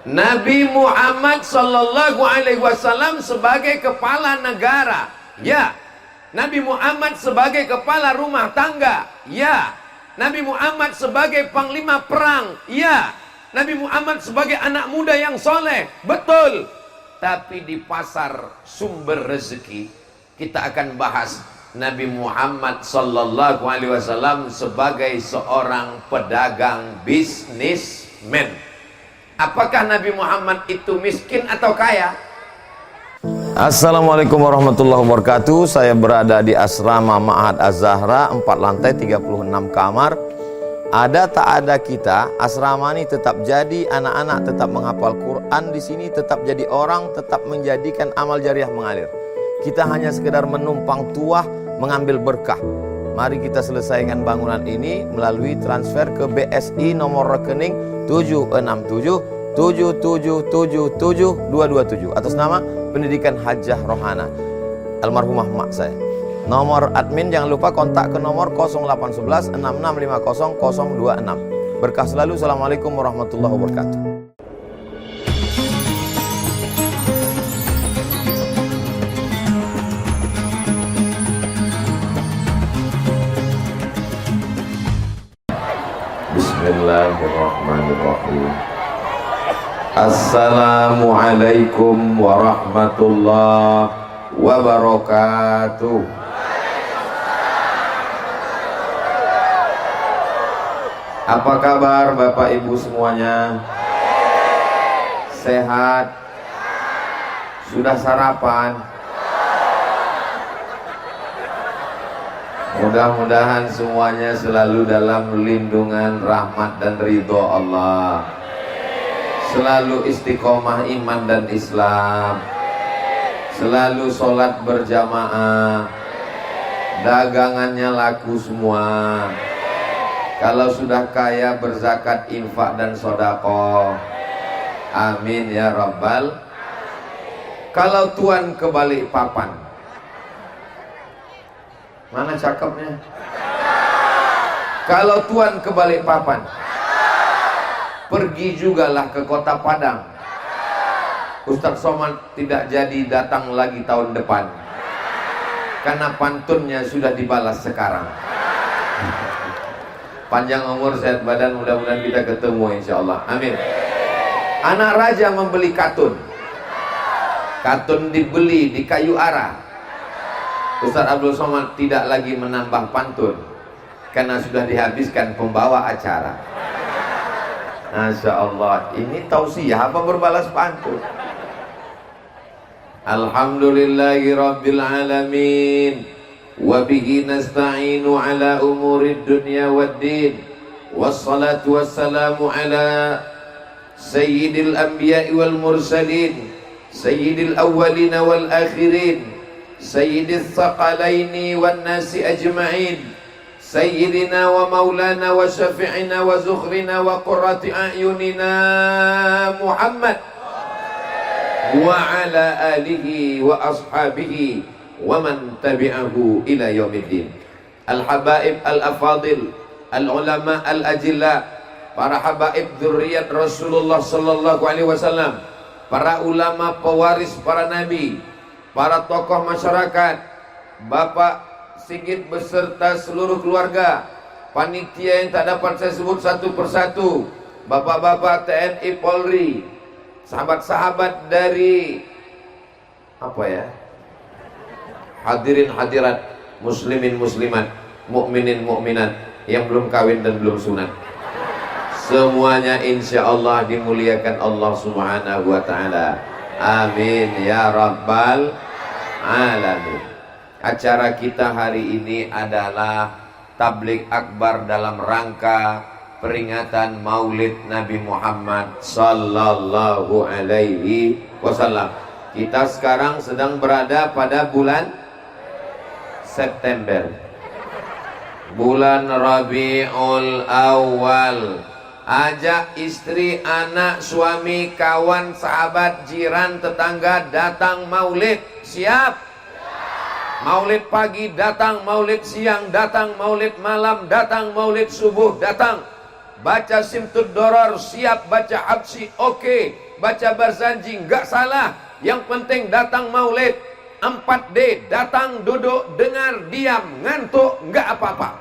Nabi Muhammad sallallahu alaihi wasallam sebagai kepala negara, ya. Nabi Muhammad sebagai kepala rumah tangga, ya. Nabi Muhammad sebagai panglima perang, ya. Nabi Muhammad sebagai anak muda yang soleh, betul. Tapi di pasar sumber rezeki kita akan bahas Nabi Muhammad sallallahu alaihi wasallam sebagai seorang pedagang bisnismen. Apakah Nabi Muhammad itu miskin atau kaya? Assalamualaikum warahmatullahi wabarakatuh. Saya berada di asrama Ma'had Az-Zahra, 4 lantai 36 kamar. Ada tak ada kita, asrama ini tetap jadi, anak-anak tetap menghafal Quran di sini, tetap jadi orang, tetap menjadikan amal jariah mengalir. Kita hanya sekedar menumpang tuah, mengambil berkah. Mari kita selesaikan bangunan ini melalui transfer ke BSI nomor rekening 76777772227 atas nama Pendidikan Hajah Rohana almarhumah mak saya. Nomor admin jangan lupa kontak ke nomor 0811 6650 026. Berkah selalu. Assalamualaikum warahmatullahi wabarakatuh. Bismillahirrahmanirrahim. Assalamualaikum warahmatullahi wabarakatuh. Apa kabar Bapak Ibu semuanya? Sehat? Sudah sarapan? Mudah-mudahan semuanya selalu dalam lindungan, rahmat dan ridho Allah. Selalu istiqomah iman dan Islam. Selalu sholat berjamaah. Dagangannya laku semua. Kalau sudah kaya berzakat, infak dan sodako. Amin ya Rabbal. Kalau Tuan ke Balikpapan, mana cakepnya? Kalau Tuan ke Balikpapan, pergi jugalah ke Kota Padang. Ustadz Somad tidak jadi datang lagi tahun depan karena pantunnya sudah dibalas sekarang. Panjang umur, sehat badan, mudah-mudahan kita ketemu insyaallah. Amin. Anak raja membeli katun. Katun dibeli di kayu arah. Ustadz Abdul Somad tidak lagi menambah pantun karena sudah dihabiskan pembawa acara. Masya Allah, ini tausiah apa berbalas pantun? Alhamdulillahi Rabbil Alamin, wabihi nasta'inu ala umurid dunya waddin, wassalatu wassalamu ala sayyidil anbiya'i wal mursalin, sayyidil awwalina wal akhirin, sayyidil thaqalaini wan nasi ajma'in, sayyidina wa maulana wa syafi'ina wa zukhrina wa qurrati a'yunina Muhammad wa ala alihi wa ashabihi wa man tabi'ahu ila yaumiddin. Al-habaib al-afadil, al-ulama al-ajilla, para habaib dzurriyyat Rasulullah sallallahu alaihi wasallam, para ulama pewaris para nabi, para tokoh masyarakat, Bapak Sigit beserta seluruh keluarga, panitia yang tak dapat saya sebut satu persatu, bapak-bapak TNI Polri, sahabat-sahabat dari hadirin hadirat, muslimin muslimat, mukminin mukminat yang belum kawin dan belum sunat, semuanya insya Allah dimuliakan Allah subhanahu wa ta'ala. Amin ya Rabbal Alamin. Acara kita hari ini adalah tablik akbar dalam rangka peringatan Maulid Nabi Muhammad sallallahu alaihi wasallam. Kita sekarang sedang berada pada bulan September, bulan Rabiul Awal. Ajak istri, anak, suami, kawan, sahabat, jiran, tetangga datang maulid. Siap? Maulid pagi datang, maulid siang datang, maulid malam datang, maulid subuh datang. baca Simtud Doror siap, baca Habsyi oke, baca Barzanji nggak salah. Yang penting datang maulid. 4D, datang, duduk, dengar, diam, ngantuk, nggak apa-apa.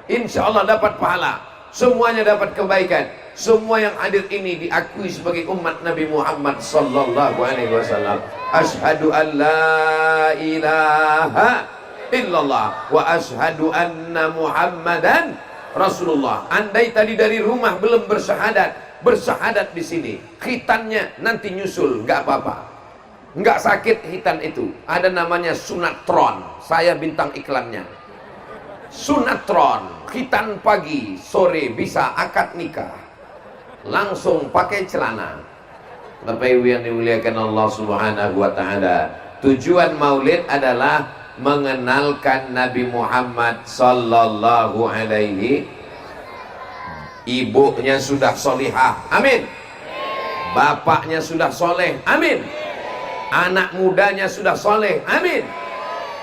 Insya Allah dapat pahala. Semuanya dapat kebaikan. Semua yang hadir ini diakui sebagai umat Nabi Muhammad sallallahu alaihi wasallam. Asyhadu an la ilaha illallah wa asyhadu anna Muhammadan Rasulullah. Andai tadi dari rumah belum bersyahadat di sini, khitannya nanti nyusul, nggak apa-apa. Nggak sakit khitan itu. Ada namanya sunatron. Saya bintang iklannya. Sunatron, khitan pagi, sore bisa akad nikah. Langsung pakai celana. Bapak Ibu yang dimuliakan Allah Subhanahu wa taala. Tujuan maulid adalah mengenalkan Nabi Muhammad sallallahu alaihi. Ibunya sudah solihah, amin. Bapaknya sudah soleh, amin. Anak mudanya sudah soleh, amin.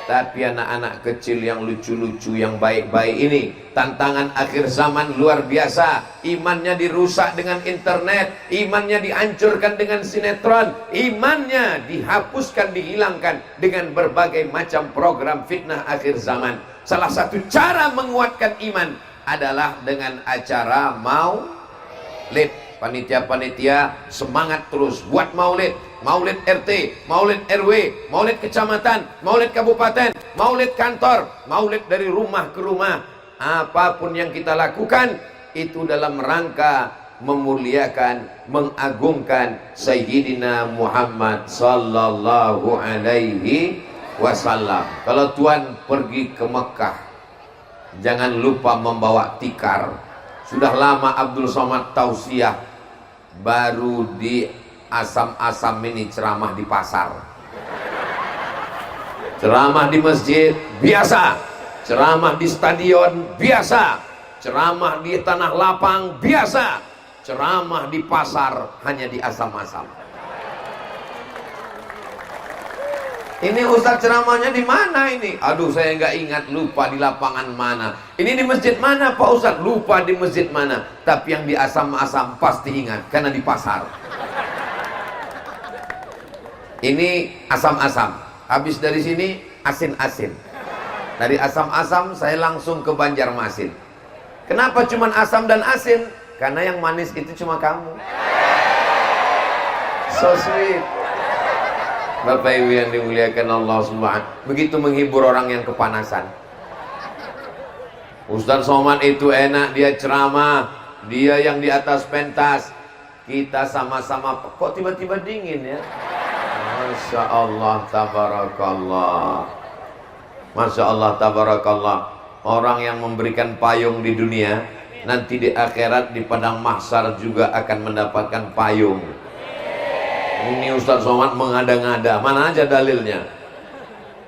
Tapi anak-anak kecil yang lucu-lucu, yang baik-baik ini, tantangan akhir zaman luar biasa. Imannya dirusak dengan internet, imannya dihancurkan dengan sinetron, imannya dihapuskan, dihilangkan dengan berbagai macam program fitnah akhir zaman. Salah satu cara menguatkan iman adalah dengan acara maulid. Panitia-panitia semangat terus buat maulid. Maulid RT, maulid RW, maulid kecamatan, maulid kabupaten, maulid kantor, maulid dari rumah ke rumah. Apapun yang kita lakukan itu dalam rangka memuliakan, mengagungkan Sayyidina Muhammad sallallahu alaihi wasallam. Kalau Tuhan pergi ke Mekah, jangan lupa membawa tikar. Sudah lama Abdul Somad tausiah, baru di asam-asam ini ceramah di pasar. Ceramah di masjid biasa, ceramah di stadion biasa, ceramah di tanah lapang biasa, ceramah di pasar hanya di asam-asam. Ini Ustadz ceramahnya di mana ini? Aduh, saya nggak ingat, lupa di lapangan mana. Ini di masjid mana Pak Ustadz? Lupa di masjid mana. Tapi yang di asam-asam pasti ingat, karena di pasar. Ini asam-asam. Habis dari sini asin-asin. Dari asam-asam saya langsung ke Banjarmasin. Kenapa cuman asam dan asin? Karena yang manis itu cuma kamu. So sweet. Bapak Ibu yang dimuliakan Allah Subhanahu, begitu menghibur orang yang kepanasan. Ustadz Somad itu enak, dia ceramah, dia yang di atas pentas, kita sama-sama kok tiba-tiba dingin ya. Masya Allah tabarakallah, Masya Allah tabarakallah. Orang yang memberikan payung di dunia, nanti di akhirat di padang mahsyar juga akan mendapatkan payung. Ini Ustadz Somad mengada-ngada, mana aja dalilnya?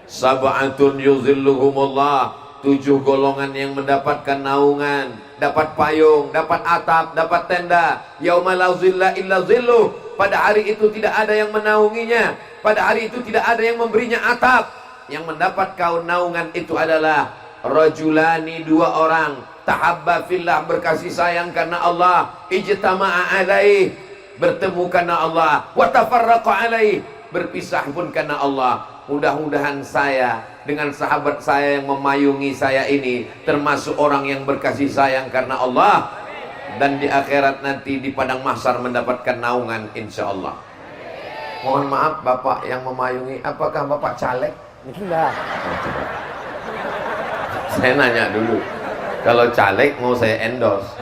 Sab'atun yuzilluhumullah, 7 golongan yang mendapatkan naungan, dapat payung, dapat atap, dapat tenda. Yauma la zilla illa zilluh, pada hari itu tidak ada yang menaunginya, pada hari itu tidak ada yang memberinya atap. Yang mendapat naungan itu adalah rajulani, 2 orang, tahabba fillah, berkasih sayang karena Allah, ijtama'a alaih, bertemu karena Allah, wa tafarraqa alaih, berpisah pun karena Allah. Mudah-mudahan saya dengan sahabat saya yang memayungi saya ini termasuk orang yang berkasih sayang karena Allah, dan di akhirat nanti di padang mahsyar mendapatkan naungan insyaallah. Mohon maaf Bapak yang memayungi, apakah Bapak caleg? Enggak. Saya nanya dulu, kalau caleg mau saya endorse,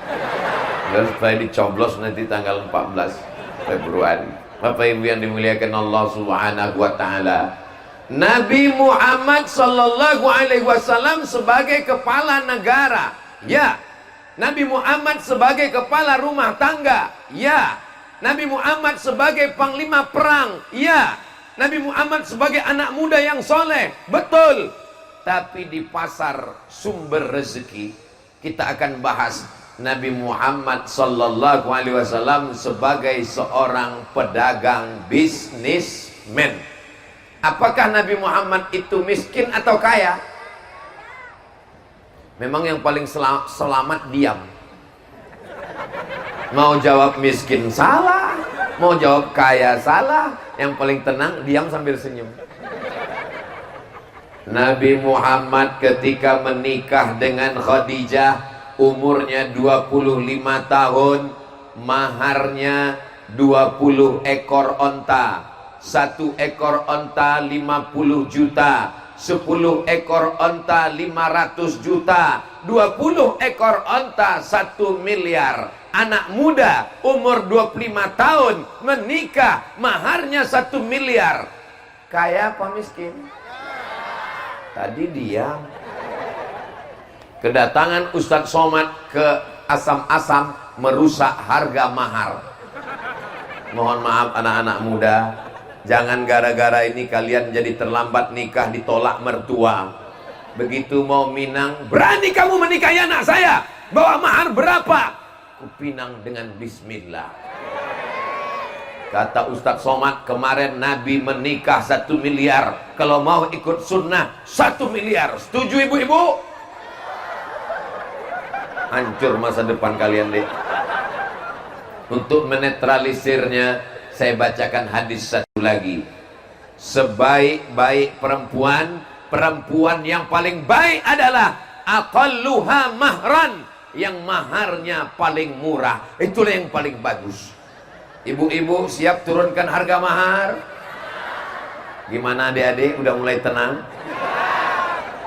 dan supaya dicoblos nanti tanggal 14 Februari. Bapak Ibu yang dimuliakan Allah Subhanahu wa taala, Nabi Muhammad sallallahu alaihi wasallam sebagai kepala negara, ya. Nabi Muhammad sebagai kepala rumah tangga, ya. Nabi Muhammad sebagai panglima perang, ya. Nabi Muhammad sebagai anak muda yang soleh, betul. Tapi di pasar sumber rezeki kita akan bahas Nabi Muhammad sallallahu alaihi wasallam sebagai seorang pedagang bisnismen. Apakah Nabi Muhammad itu miskin atau kaya? Memang yang paling selamat diam. Mau jawab miskin salah, mau jawab kaya salah. Yang paling tenang diam sambil senyum. Nabi Muhammad ketika menikah dengan Khadijah umurnya 25 tahun, maharnya 20 ekor onta. 1 ekor onta 50 juta, 10 ekor onta 500 juta, 20 ekor onta 1 miliar. Anak muda umur 25 tahun menikah, maharnya 1 miliar. Kaya apa miskin? Tadi diam. Kedatangan Ustadz Somad ke Asam-Asam merusak harga mahar. Mohon maaf anak-anak muda, jangan gara-gara ini kalian jadi terlambat nikah, ditolak mertua. Begitu mau Minang, berani kamu menikahi anak saya, bawa mahar berapa? Kupinang dengan bismillah. Kata Ustadz Somad, kemarin Nabi menikah 1 miliar, kalau mau ikut sunnah 1 miliar. Setuju ibu-ibu? Hancur masa depan kalian deh. Untuk menetralisirnya, saya bacakan hadis satu lagi. Sebaik-baik perempuan, perempuan yang paling baik adalah aqalluha mahran, yang maharnya paling murah. Itulah yang paling bagus. Ibu-ibu siap turunkan harga mahar? Gimana adik-adik, udah mulai tenang?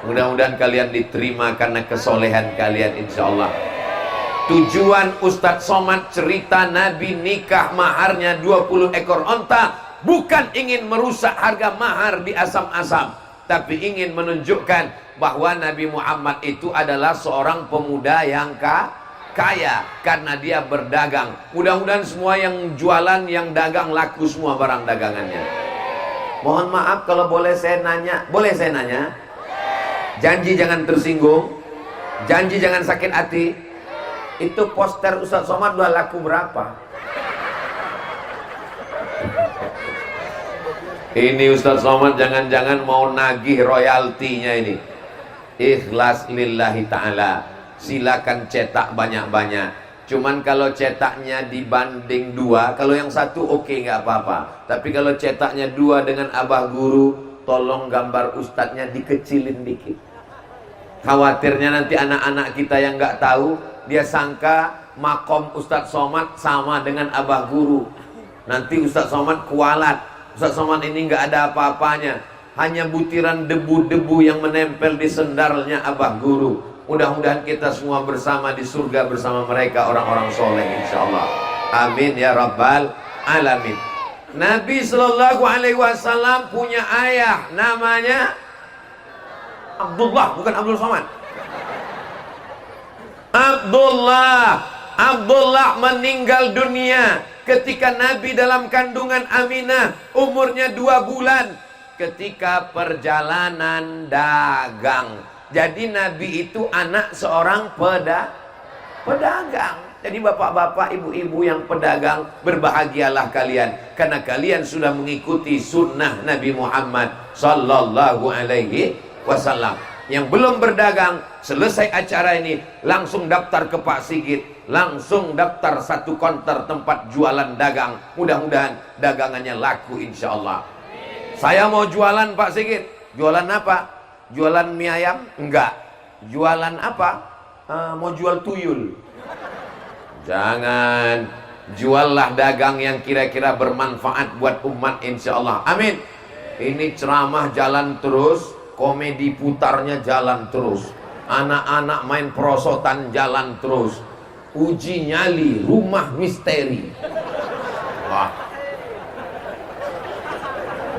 Mudah-mudahan kalian diterima karena kesolehan kalian, insya Allah. Tujuan Ustadz Somad cerita Nabi nikah maharnya 20 ekor onta bukan ingin merusak harga mahar di Asam-Asam, tapi ingin menunjukkan bahwa Nabi Muhammad itu adalah seorang pemuda yang kaya karena dia berdagang. Mudah-mudahan semua yang jualan, yang dagang laku semua barang dagangannya. Mohon maaf kalau boleh saya nanya. Boleh saya nanya? Janji jangan tersinggung, janji jangan sakit hati. Itu poster Ustadz Somad udah laku berapa? Ini Ustadz Somad jangan-jangan mau nagih royaltinya ini. Ikhlas lillahi ta'ala. Silakan cetak banyak-banyak. Cuman kalau cetaknya dibanding 2, kalau yang satu oke, nggak apa-apa. Tapi kalau cetaknya 2 dengan abah guru, tolong gambar ustadznya dikecilin dikit. Khawatirnya nanti anak-anak kita yang nggak tahu, dia sangka makom Ustadz Somad sama dengan abah guru. Nanti Ustadz Somad kualat. Ustadz Somad ini nggak ada apa-apanya, hanya butiran debu-debu yang menempel di sendalnya abah guru. Mudah-mudahan kita semua bersama di surga bersama mereka orang-orang soleh, insyaallah. Amin ya rabbal alamin. Nabi Shallallahu Alaihi Wasallam punya ayah namanya Abdullah, bukan Abdul Somad. Abdullah meninggal dunia ketika Nabi dalam kandungan Aminah, umurnya 2 bulan, ketika perjalanan dagang. Jadi Nabi itu anak seorang pedagang. Jadi bapak-bapak, ibu-ibu yang pedagang, berbahagialah kalian, karena kalian sudah mengikuti sunnah Nabi Muhammad Sallallahu Alaihi Wasallam. Yang belum berdagang, selesai acara ini langsung daftar ke Pak Sigit, langsung daftar 1 konter tempat jualan dagang. Mudah-mudahan dagangannya laku, insya Allah. Saya mau jualan Pak Sigit. Jualan apa? Jualan mie ayam? Enggak. Jualan apa? Mau jual tuyul. Jangan. Juallah dagang yang kira-kira bermanfaat buat umat, insya Allah. Amin. Ini ceramah jalan terus, komedi putarnya jalan terus, anak-anak main perosotan jalan terus, uji nyali rumah misteri. Wah,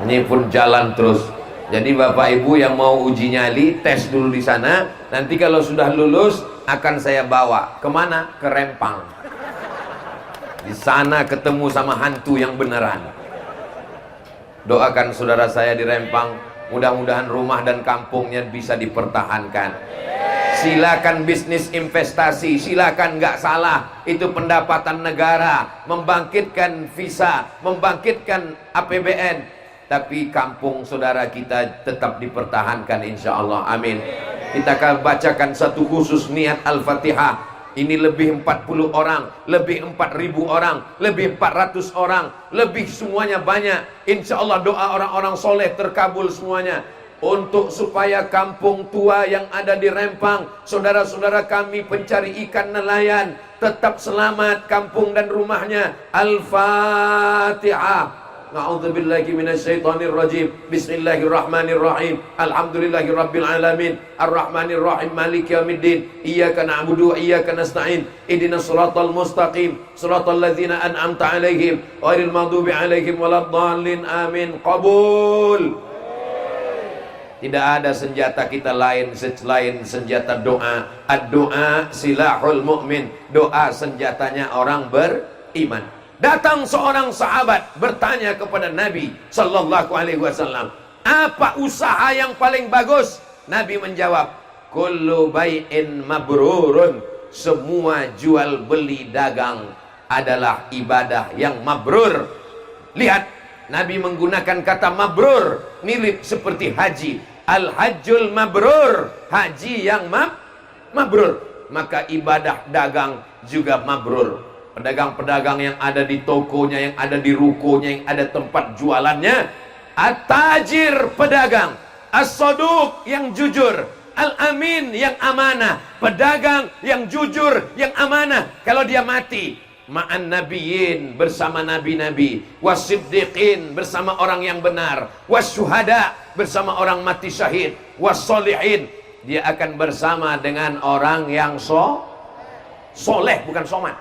ini pun jalan terus. Jadi bapak ibu yang mau uji nyali, tes dulu di sana. Nanti kalau sudah lulus akan saya bawa kemana? Ke Rempang. Di sana ketemu sama hantu yang beneran. Doakan saudara saya di Rempang, mudah-mudahan rumah dan kampungnya bisa dipertahankan. Silakan bisnis investasi, silakan, nggak salah. Itu pendapatan negara, membangkitkan visa, membangkitkan APBN. Tapi kampung saudara kita tetap dipertahankan, insya Allah. Amin. Kita akan bacakan satu khusus niat Al-Fatihah. Ini lebih 40 orang, lebih 4.000 orang, lebih 400 orang, lebih semuanya banyak. Insya Allah doa orang-orang soleh terkabul semuanya. Untuk supaya kampung tua yang ada di Rempang, saudara-saudara kami pencari ikan nelayan tetap selamat kampung dan rumahnya. Al-Fatihah. A'udzubillahi minasyaitonir rajim. Bismillahirrahmanirrahim. Alhamdulillahirabbil alamin. Arrahmanirrahim. Maliki yaumiddin. Iyyaka na'budu wa iyyaka nasta'in. Ihdinas shiratal mustaqim. Shiratal ladzina an'amta 'alaihim ghairil maghdubi 'alaihim waladdallin. Amin. Qabul. Tidak ada senjata kita lain selain senjata doa. Ad-doa silahul mu'min. Doa senjatanya orang beriman. Datang seorang sahabat bertanya kepada Nabi sallallahu alaihi wasallam, apa usaha yang paling bagus? Nabi menjawab, kullu bai'in mabrurun. Semua jual beli dagang adalah ibadah yang mabrur. Lihat, Nabi menggunakan kata mabrur, mirip seperti haji. Al-hajjul mabrur, haji yang mabrur. Maka ibadah dagang juga mabrur. Pedagang-pedagang yang ada di tokonya, yang ada di rukonya, yang ada tempat jualannya. At-tajir, pedagang. As-saduq, yang jujur. Al-amin, yang amanah. Pedagang yang jujur, yang amanah. Kalau dia mati, ma'an nabiyyin, bersama nabi-nabi. Was-siddiqin, bersama orang yang benar. Was-syuhada, bersama orang mati syahid. Was-solihin, dia akan bersama dengan orang yang soleh, bukan somat.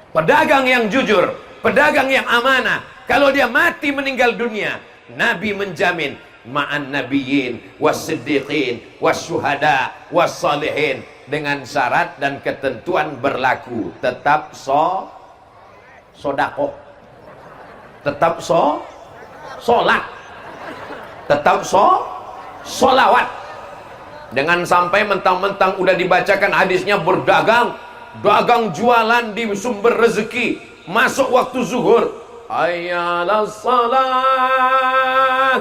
Pedagang yang jujur, pedagang yang amanah. Kalau dia mati meninggal dunia, Nabi menjamin ma'an nabiyyin was-siddiqin was-syuhada was-salihin, dengan syarat dan ketentuan berlaku. Tetap sodako, tetap solat, tetap solawat. Jangan sampai mentang-mentang udah dibacakan hadisnya berdagang, dagang jualan di sumber rezeki, masuk waktu zuhur, ayyalas salat,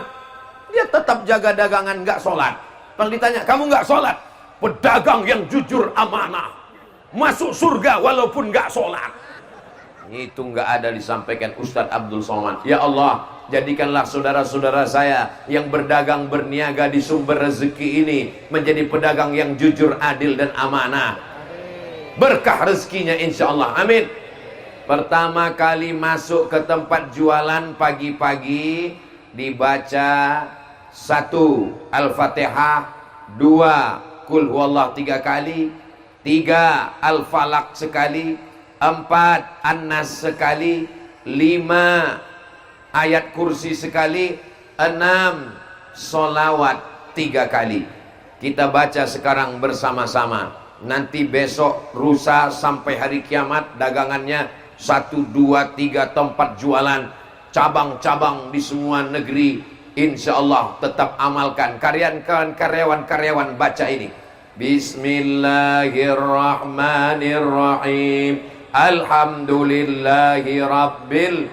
dia tetap jaga dagangan, nggak sholat. Kalau ditanya, kamu nggak sholat? Pedagang yang jujur amanah masuk surga walaupun nggak sholat. Itu nggak ada disampaikan Ustadz Abdul Somad. Ya Allah, jadikanlah saudara-saudara saya yang berdagang berniaga di sumber rezeki ini menjadi pedagang yang jujur, adil dan amanah. Berkah rezekinya insya Allah, amin. Pertama kali masuk ke tempat jualan pagi-pagi, dibaca 1 Al-Fatihah, 2 Qul huwallah 3 kali, 3 Al-Falaq sekali, 4 An-Nas sekali, 5 ayat kursi sekali, 6 solawat 3 kali. Kita baca sekarang bersama-sama. Nanti besok, lusa sampai hari kiamat, dagangannya 1, 2, 3 tempat jualan, cabang-cabang di semua negeri. Insya Allah tetap amalkan. Karyawan-karyawan baca ini. Bismillahirrahmanirrahim. Alhamdulillahi rabbil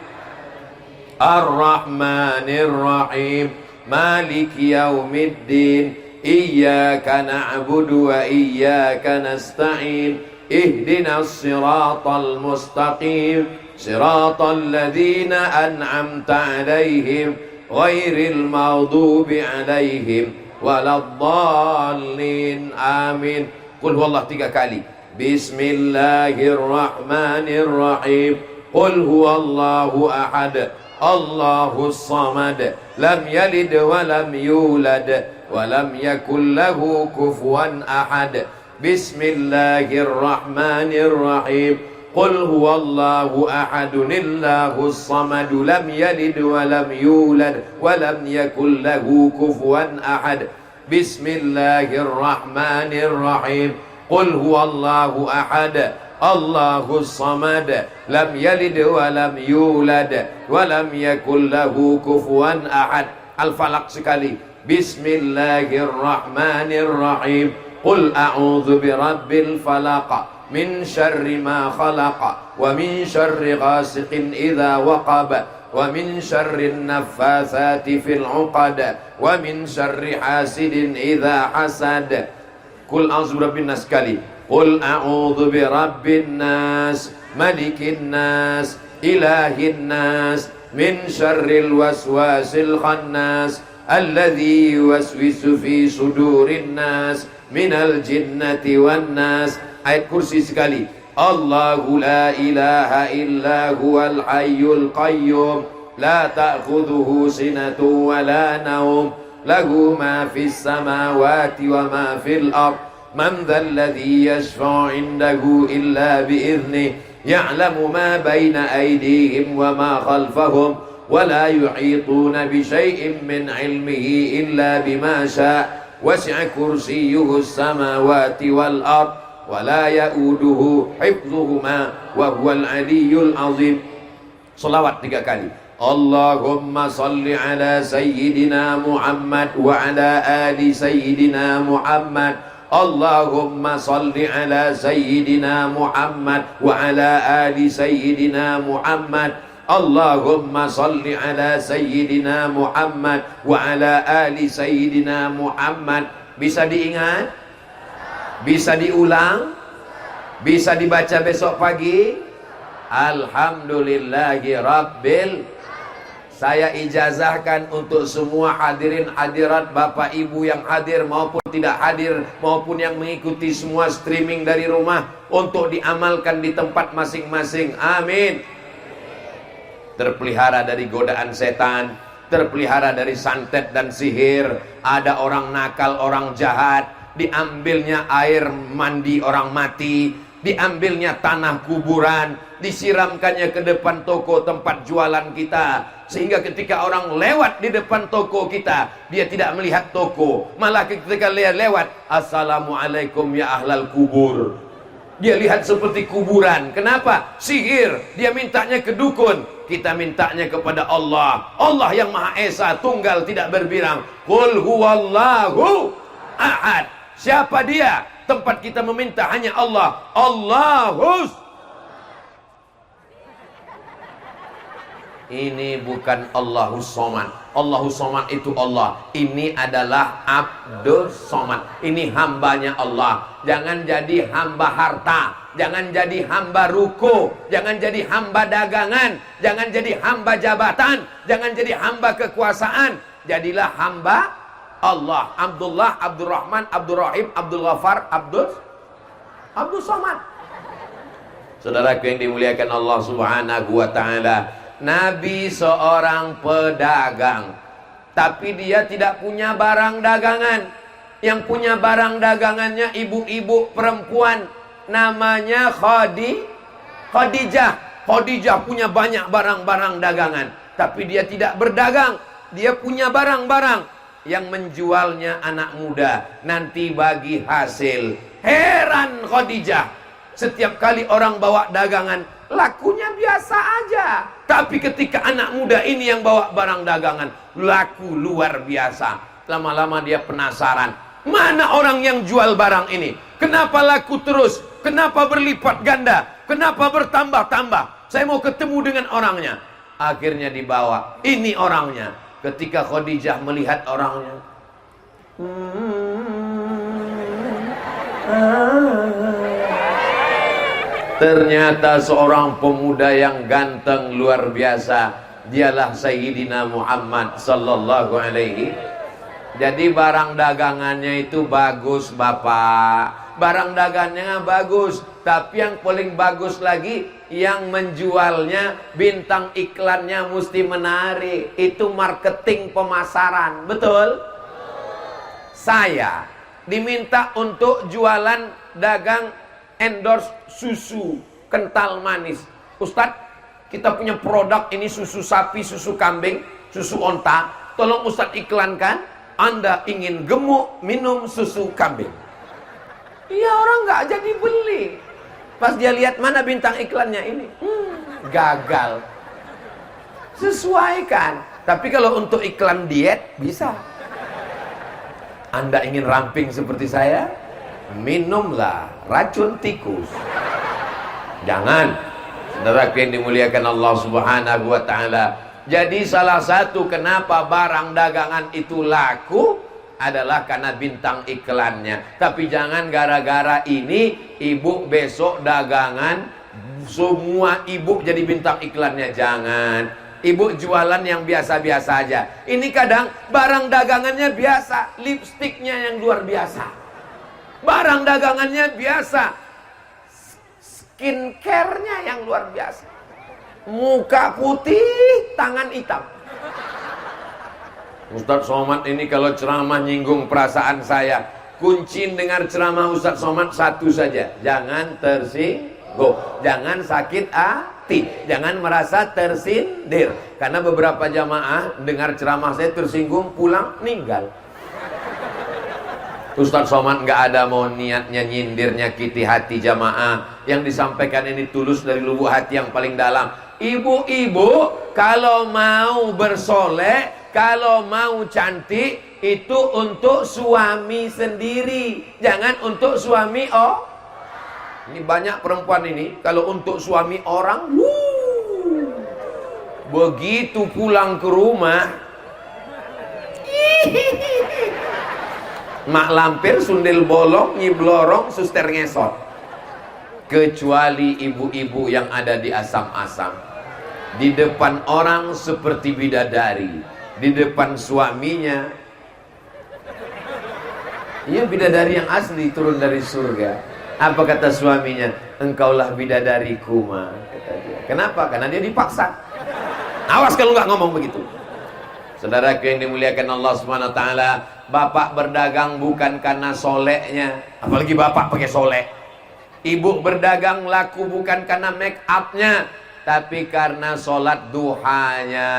arrahmanirrahim. Maliki yaumiddin. Iyyaka na'budu wa iyyaka nasta'in. Ihdinas siratal mustaqim. Siratal ladzina an'amta 'alaihim ghairil maghdubi 'alaihim waladdallin. Amin. Qul huwallahu 3 kali. Bismillahirrahmanirrahim. Qul huwallahu ahad. Allahus samad. Lam yalid wa lam yulad. Walam yakul lahu kufuwan ahad. Bismillahirrahmanirrahim. Qul huwallahu ahadunillahus samadu. Lam yalid walam yulad. Walam yakul lahu kufuwan ahad. Bismillahirrahmanirrahim. Qul huwallahu ahad. Allahus samad. Lam yalid walam yulad. Walam yakul lahu kufuwan ahad. Al-Falaq sekali. Bismillahirrahmanirrahim. Qul a'udzu birabbil falaq min syarri ma khalaq wa min syarri ghasiqin idza waqab wa min syarri naffatsati fil 'uqad wa min syarri hasidin idza hasad. Qul a'udzu birabbin nas sekali. Qul a'udzu birabbin nas, malikin nas, ilahin nas, min syarril waswasil khannas, alladzi yuwaswisu fi sudurin nas, minal jinnati wan nas. Ayat kursi sekali. Allahu la ilaha illa huwal hayyul qayyum, la ta'khudhuhu sinatun wa la naum, lahu ma fis samawati wa ma fil ard, man dhal ladzi yashfa'u 'indahu illa bi idhnihi, ya'lamu ma baina aydihim wa ma khalfahum, wa la yuhituna bi syai'in min 'ilmihi illa bima syaa', wasi'a kursiyyuhu as-samawati wal ard, wa la ya'uduhu hifdhuhuma wa huwal 'aliyyul 'azim. Selawat 3 kali. Allahumma salli ala sayyidina Muhammad wa ala ali sayyidina Muhammad. Allahumma salli ala sayyidina Muhammad wa ala ali sayyidina Muhammad. Allahumma salli ala sayyidina Muhammad wa ala ali sayyidina Muhammad. Bisa diingat? Bisa diulang? Bisa dibaca besok pagi? Alhamdulillahi Rabbil. Saya ijazahkan untuk semua hadirin hadirat, Bapak Ibu yang hadir maupun tidak hadir, maupun yang mengikuti semua streaming dari rumah, untuk diamalkan di tempat masing-masing. Amin. Terpelihara dari godaan setan, terpelihara dari santet dan sihir. Ada orang nakal, orang jahat, diambilnya air mandi orang mati, diambilnya tanah kuburan, disiramkannya ke depan toko tempat jualan kita, sehingga ketika orang lewat di depan toko kita, dia tidak melihat toko, malah ketika lewat, assalamualaikum ya ahlal kubur, dia lihat seperti kuburan. Kenapa? Sihir. Dia mintanya ke dukun, kita mintanya kepada Allah. Allah yang Maha Esa, tunggal, tidak berbirang. Qul huwallahu ahad. Siapa dia? Tempat kita meminta hanya Allah. Allahus. Ini bukan Allahus Somad. Allahus Somad itu Allah. Ini adalah Abdus Somad. Ini hambanya Allah. Jangan jadi hamba harta, jangan jadi hamba ruko, jangan jadi hamba dagangan, jangan jadi hamba jabatan, jangan jadi hamba kekuasaan. Jadilah hamba Allah. Abdullah, Abdurrahman, Abdurrahim, Abdul Ghafar, Abdul Somad. Saudaraku yang dimuliakan Allah Subhanahu wa ta'ala, Nabi seorang pedagang, tapi dia tidak punya barang dagangan. Yang punya barang dagangannya ibu-ibu perempuan, namanya Khadijah. Khadijah punya banyak barang-barang dagangan, tapi dia tidak berdagang. Dia punya barang-barang, yang menjualnya anak muda, nanti bagi hasil. Heran Khadijah, setiap kali orang bawa dagangan, lakunya biasa aja. Tapi ketika anak muda ini yang bawa barang dagangan, laku luar biasa. Lama-lama dia penasaran, mana orang yang jual barang ini? Kenapa laku terus? Kenapa berlipat ganda? Kenapa bertambah-tambah? Saya mau ketemu dengan orangnya. Akhirnya dibawa, ini orangnya. Ketika Khadijah melihat orangnya, ternyata seorang pemuda yang ganteng luar biasa. Dialah Sayyidina Muhammad sallallahu alaihi. Jadi barang dagangannya itu bagus, Bapak. Barang dagangannya bagus, tapi yang paling bagus lagi, yang menjualnya, bintang iklannya mesti menarik. Itu marketing pemasaran. Betul? Saya diminta untuk jualan dagang endorse susu kental manis. Ustadz, kita punya produk ini, susu sapi, susu kambing, susu onta. Tolong Ustadz iklankan. Anda ingin gemuk, minum susu kambing. Iya, orang nggak jadi beli. Pas dia lihat, mana bintang iklannya ini, gagal. Sesuaikan. Tapi kalau untuk iklan diet, bisa. Anda ingin ramping seperti saya? Minumlah racun tikus. Jangan. Saudara yang dimuliakan Allah Subhanahu wa ta'ala. Jadi salah satu kenapa barang dagangan itu laku, adalah karena bintang iklannya. Tapi jangan gara-gara ini ibu besok dagangan semua ibu jadi bintang iklannya. Jangan. Ibu jualan yang biasa-biasa aja. Ini kadang barang dagangannya biasa, lipstiknya yang luar biasa. Barang dagangannya biasa, skincare-nya yang luar biasa. Muka putih, tangan hitam. Ustadz Somad ini kalau ceramah nyinggung perasaan saya. Kunci dengar ceramah Ustadz Somad satu saja, jangan tersinggung, jangan sakit hati, jangan merasa tersindir. Karena beberapa jamaah dengar ceramah saya tersinggung, pulang meninggal. Ustadz Somad nggak ada mau niatnya nyindir, nyakiti hati jamaah. Yang disampaikan ini tulus dari lubuk hati yang paling dalam. Ibu-ibu kalau mau bersolek, kalau mau cantik, itu untuk suami sendiri, jangan untuk suami Ini banyak perempuan ini kalau untuk suami orang, begitu pulang ke rumah, mak lampir, sundel bolong, nyiblorong, suster ngesot. Kecuali ibu-ibu yang ada di asam-asam, di depan orang seperti bidadari, di depan suaminya, iya bidadari yang asli turun dari surga. Apa kata suaminya? Engkaulah bidadariku, ma, kata dia. Kenapa? Karena dia dipaksa. Awas kalau nggak ngomong begitu. Saudaraku yang dimuliakan Allah Subhanahu wa taala, bapak berdagang bukan karena soleknya, apalagi bapak pakai solek. Ibu berdagang laku bukan karena make upnya, tapi karena sholat duhanya.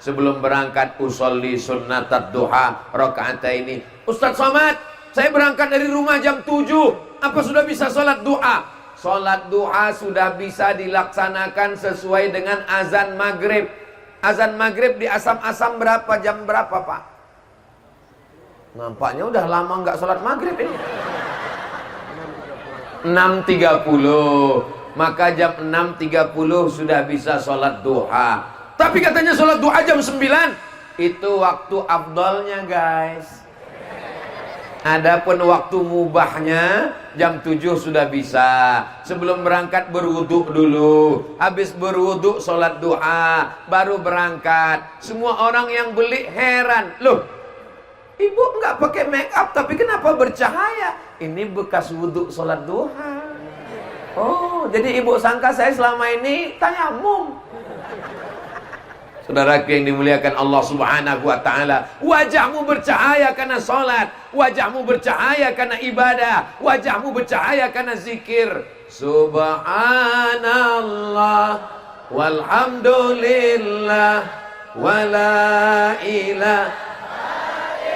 Sebelum berangkat usolli sunnatat duha rakaataini. Ustadz Somad, saya berangkat dari rumah jam 7. Apa sudah bisa sholat duha? Sholat duha sudah bisa dilaksanakan sesuai dengan azan maghrib. Azan maghrib di asam-asam berapa? Jam berapa, Pak? Nampaknya udah lama nggak sholat maghrib ini. 6.30. Maka jam 6.30 sudah bisa sholat duha. Tapi katanya sholat duha jam 9. Itu waktu afdolnya, guys. Adapun waktu mubahnya jam 7 sudah bisa. Sebelum berangkat berwudhu dulu. Habis berwudhu sholat duha, baru berangkat. Semua orang yang beli heran, loh, ibu nggak pakai make up tapi kenapa bercahaya? Ini bekas wudhu sholat duha. Oh, jadi ibu sangka saya selama ini tayamum. Saudaraku yang dimuliakan Allah Subhanahu wa taala, wajahmu bercahaya karena salat, wajahmu bercahaya karena ibadah, wajahmu bercahaya karena zikir. Subhanallah walhamdulillah wala ilaha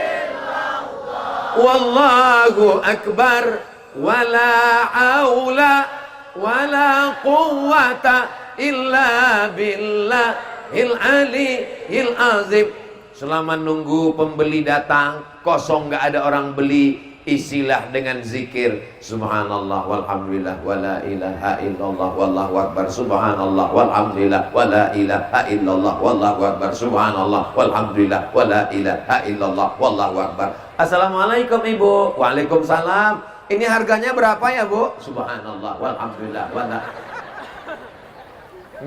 illallah wallahu akbar wala haula wala quwwata illa billah il azim. Selama nunggu pembeli datang kosong, nggak ada orang beli, isilah dengan zikir. Subhanallah walhamdulillah wala ilaha illallah wallahu akbar. Subhanallah walhamdulillah wala ilaha illallah wallahu akbar. Subhanallah walhamdulillah wala ilaha illallah wallahu akbar. Assalamualaikum ibu. Waalaikumsalam. Ini harganya berapa ya bu? Subhanallah walhamdulillah wala.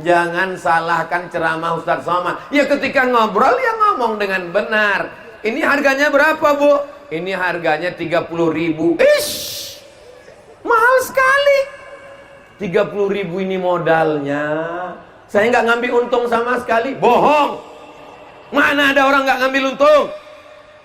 Jangan salahkan ceramah Ustadz Somad. Ya ketika ngobrol ya ngomong dengan benar. Ini harganya berapa bu? Ini harganya 30.000. Ish, mahal sekali. 30.000 ini modalnya. Saya nggak ngambil untung sama sekali. Bohong. Mana ada orang nggak ngambil untung?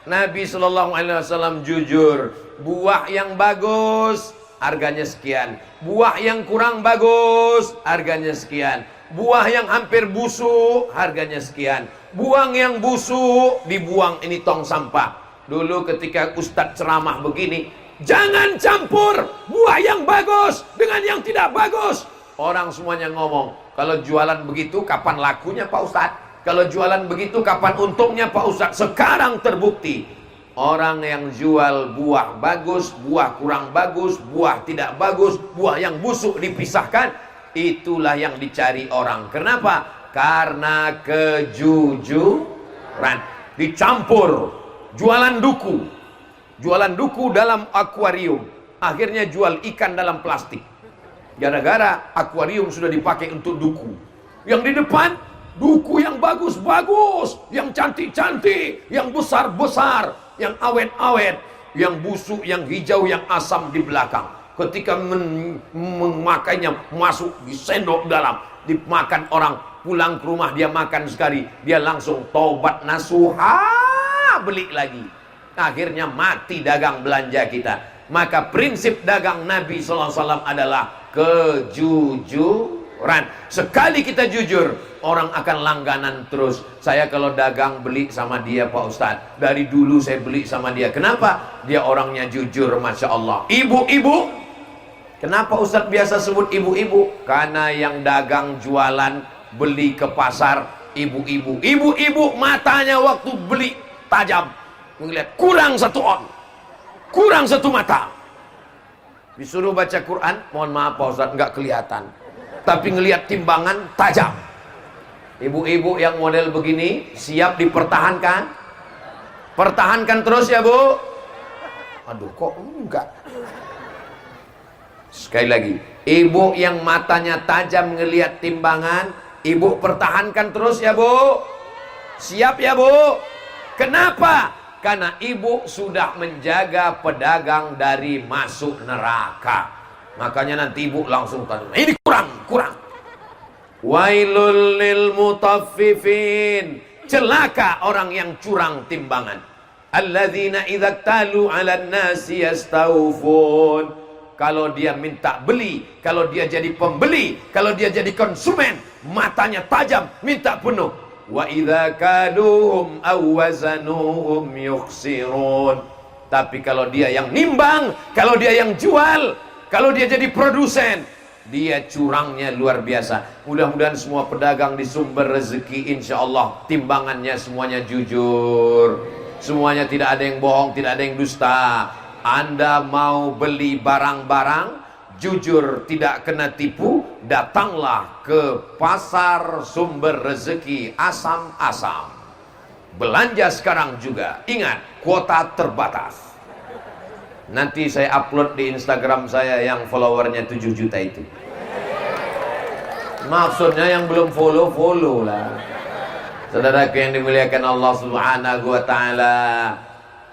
Nabi SAW jujur. Buah yang bagus harganya sekian. Buah yang kurang bagus harganya sekian. Buah yang hampir busuk harganya sekian. Buang yang busuk dibuang, ini tong sampah. Dulu ketika Ustadz ceramah begini, jangan campur buah yang bagus dengan yang tidak bagus. Orang semuanya ngomong, kalau jualan begitu kapan lakunya Pak Ustadz? Kalau jualan begitu kapan untungnya Pak Ustadz? Sekarang terbukti. Orang yang jual buah bagus, buah kurang bagus, buah tidak bagus, buah yang busuk dipisahkan, itulah yang dicari orang. Kenapa? Karena kejujuran. Dicampur jualan duku. Jualan duku dalam akuarium. Akhirnya jual ikan dalam plastik. Gara-gara akuarium sudah dipakai untuk duku. Yang di depan, duku yang bagus-bagus, yang cantik-cantik, yang besar-besar, yang awet-awet, yang busuk, yang hijau, yang asam di belakang. Ketika memakainya masuk di sendok dalam, dimakan orang, pulang ke rumah dia makan sekali, dia langsung taubat nasuha, beli lagi. Akhirnya mati dagang belanja kita. Maka prinsip dagang Nabi SAW adalah kejujuran. Sekali kita jujur, orang akan langganan terus. Saya kalau dagang beli sama dia Pak Ustadz. Dari dulu saya beli sama dia. Kenapa? Dia orangnya jujur, Masya Allah. Ibu-ibu, kenapa Ustadz biasa sebut ibu-ibu? Karena yang dagang jualan beli ke pasar ibu-ibu. Ibu-ibu matanya waktu beli tajam. Melihat kurang satu on, kurang satu mata. Disuruh baca Quran, mohon maaf Pak Ustadz, nggak kelihatan. Tapi ngelihat timbangan tajam. Ibu-ibu yang model begini siap dipertahankan? Pertahankan terus ya Bu. Aduh kok enggak. Sekali lagi, ibu yang matanya tajam ngelihat timbangan, ibu pertahankan terus ya Bu. Siap ya Bu. Kenapa? Karena ibu sudah menjaga pedagang dari masuk neraka. Makanya nanti ibu langsung tanya, ini kurang. Wailul lil mutaffifin. Celaka orang yang curang timbangan. Alladzina idza talu 'alan nasi yastawfun. Kalau dia minta beli, kalau dia jadi pembeli, kalau dia jadi konsumen, matanya tajam, minta penuh. Wa idza kaluhum aw wazanuhum yukhsirun. Tapi kalau dia yang nimbang, kalau dia yang jual, kalau dia jadi produsen, dia curangnya luar biasa. Mudah-mudahan semua pedagang di Sumber Rezeki insyaallah timbangannya semuanya jujur. Semuanya tidak ada yang bohong, tidak ada yang dusta. Anda mau beli barang-barang jujur, tidak kena tipu, datanglah ke pasar Sumber Rezeki Asam-Asam. Belanja sekarang juga. Ingat, kuota terbatas. Nanti saya upload di Instagram saya yang followernya 7 juta itu. Maksudnya yang belum follow lah. Saudaraku yang dimuliakan Allah Subhanahu wa ta'ala.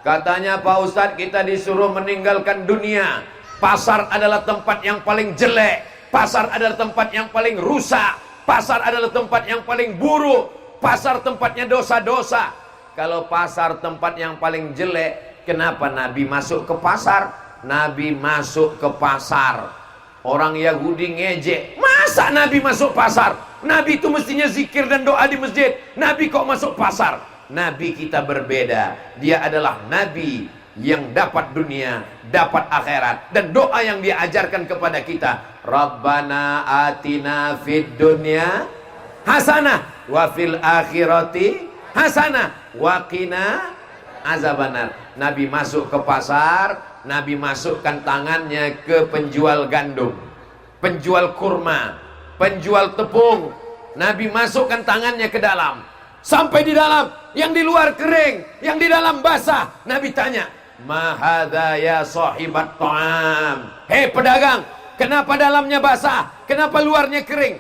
Katanya Pak Ustadz, kita disuruh meninggalkan dunia. Pasar adalah tempat yang paling jelek. Pasar adalah tempat yang paling rusak. Pasar adalah tempat yang paling buruk. Pasar tempatnya dosa-dosa. Kalau pasar tempat yang paling jelek, kenapa Nabi masuk ke pasar? Nabi masuk ke pasar. Orang Yahudi ngejek, masa Nabi masuk pasar? Nabi itu mestinya zikir dan doa di masjid. Nabi kok masuk pasar? Nabi kita berbeda. Dia adalah Nabi yang dapat dunia, dapat akhirat, dan doa yang dia ajarkan kepada kita, Rabbana atina fid dunya hasanah wa fil akhirati hasanah wa qina azabannar. Nabi masuk ke pasar, Nabi masukkan tangannya ke penjual gandum, penjual kurma, penjual tepung. Nabi masukkan tangannya ke dalam, sampai di dalam, yang di luar kering, yang di dalam basah. Nabi tanya, ma hadza ya sahibat ta'am. Hei pedagang, kenapa dalamnya basah? Kenapa luarnya kering?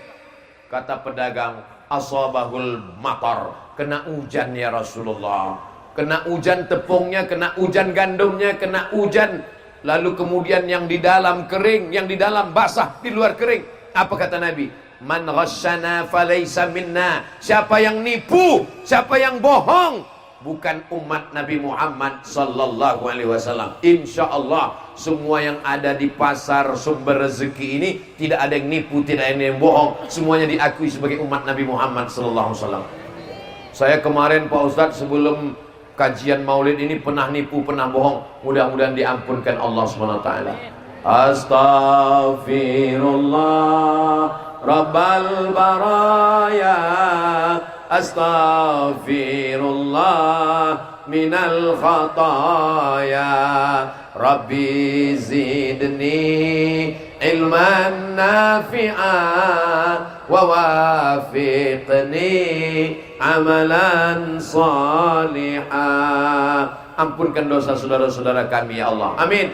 Kata pedagang, asabahul matar. Kena hujan ya Rasulullah. Kena hujan tepungnya, kena hujan gandumnya, kena hujan. Lalu kemudian yang di dalam kering, yang di dalam basah, di luar kering. Apa kata Nabi? Man ghasyana falaysa minna. Siapa yang nipu, siapa yang bohong, bukan umat Nabi Muhammad sallallahu alaihi wasallam. Insyaallah semua yang ada di pasar Sumber Rezeki ini tidak ada yang nipu, tidak ada yang bohong, semuanya diakui sebagai umat Nabi Muhammad sallallahu alaihi wasallam. Saya kemarin Pak Ustadz sebelum kajian Maulid ini pernah nipu, pernah bohong. Mudah-mudahan diampunkan Allah Subhanahu wa taala. Astaghfirullah Rabbal baraya, astaghfirullah minal khataya, Rabbi zidni ilman nafi'an wa wafiqni amalan salihah. ampunkan dosa saudara-saudara kami ya Allah, amin.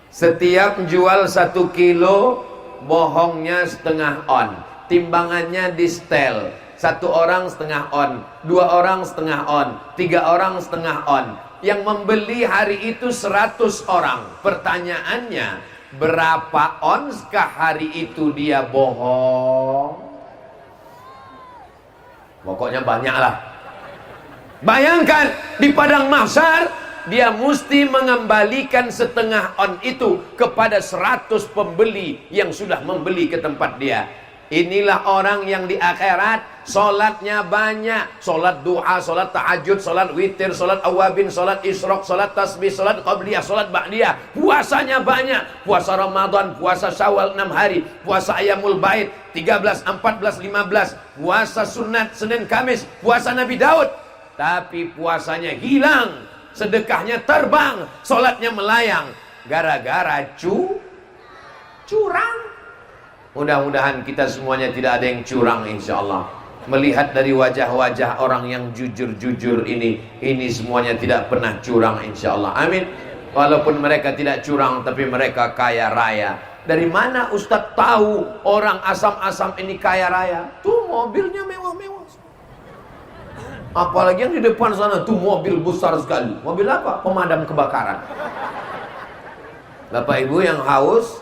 Setiap jual 1 kilo, bohongnya setengah on, timbangannya di setel. 1 orang setengah on, 2 orang setengah on, 3 orang setengah on. Yang membeli hari itu 100 orang. Pertanyaannya, berapa onskah hari itu dia bohong? Pokoknya banyak lah. Bayangkan di padang mahsyar dia mesti mengembalikan setengah on itu kepada 100 pembeli yang sudah membeli ke tempat dia. Inilah orang yang di akhirat solatnya banyak, solat duha, solat tahajud, solat witir, solat awabin, solat isyraq, solat tasbih, solat qabliyah, solat ba'diyah. Puasanya banyak, puasa Ramadan, puasa Syawal 6 hari, puasa Ayamul Bait 13, 14, 15, puasa sunat Senin Kamis, puasa Nabi Daud. Tapi puasanya hilang, sedekahnya terbang, solatnya melayang, gara-gara curang. Mudah-mudahan kita semuanya tidak ada yang curang insyaallah. Melihat dari wajah-wajah orang yang jujur-jujur ini semuanya tidak pernah curang insyaallah, amin. Walaupun mereka tidak curang, tapi mereka kaya raya. Dari mana Ustadz tahu orang asam-asam ini kaya raya? Tuh mobilnya mewah-mewah. Apalagi yang di depan sana tuh mobil besar sekali. Mobil apa? Pemadam kebakaran. Bapak Ibu yang haus,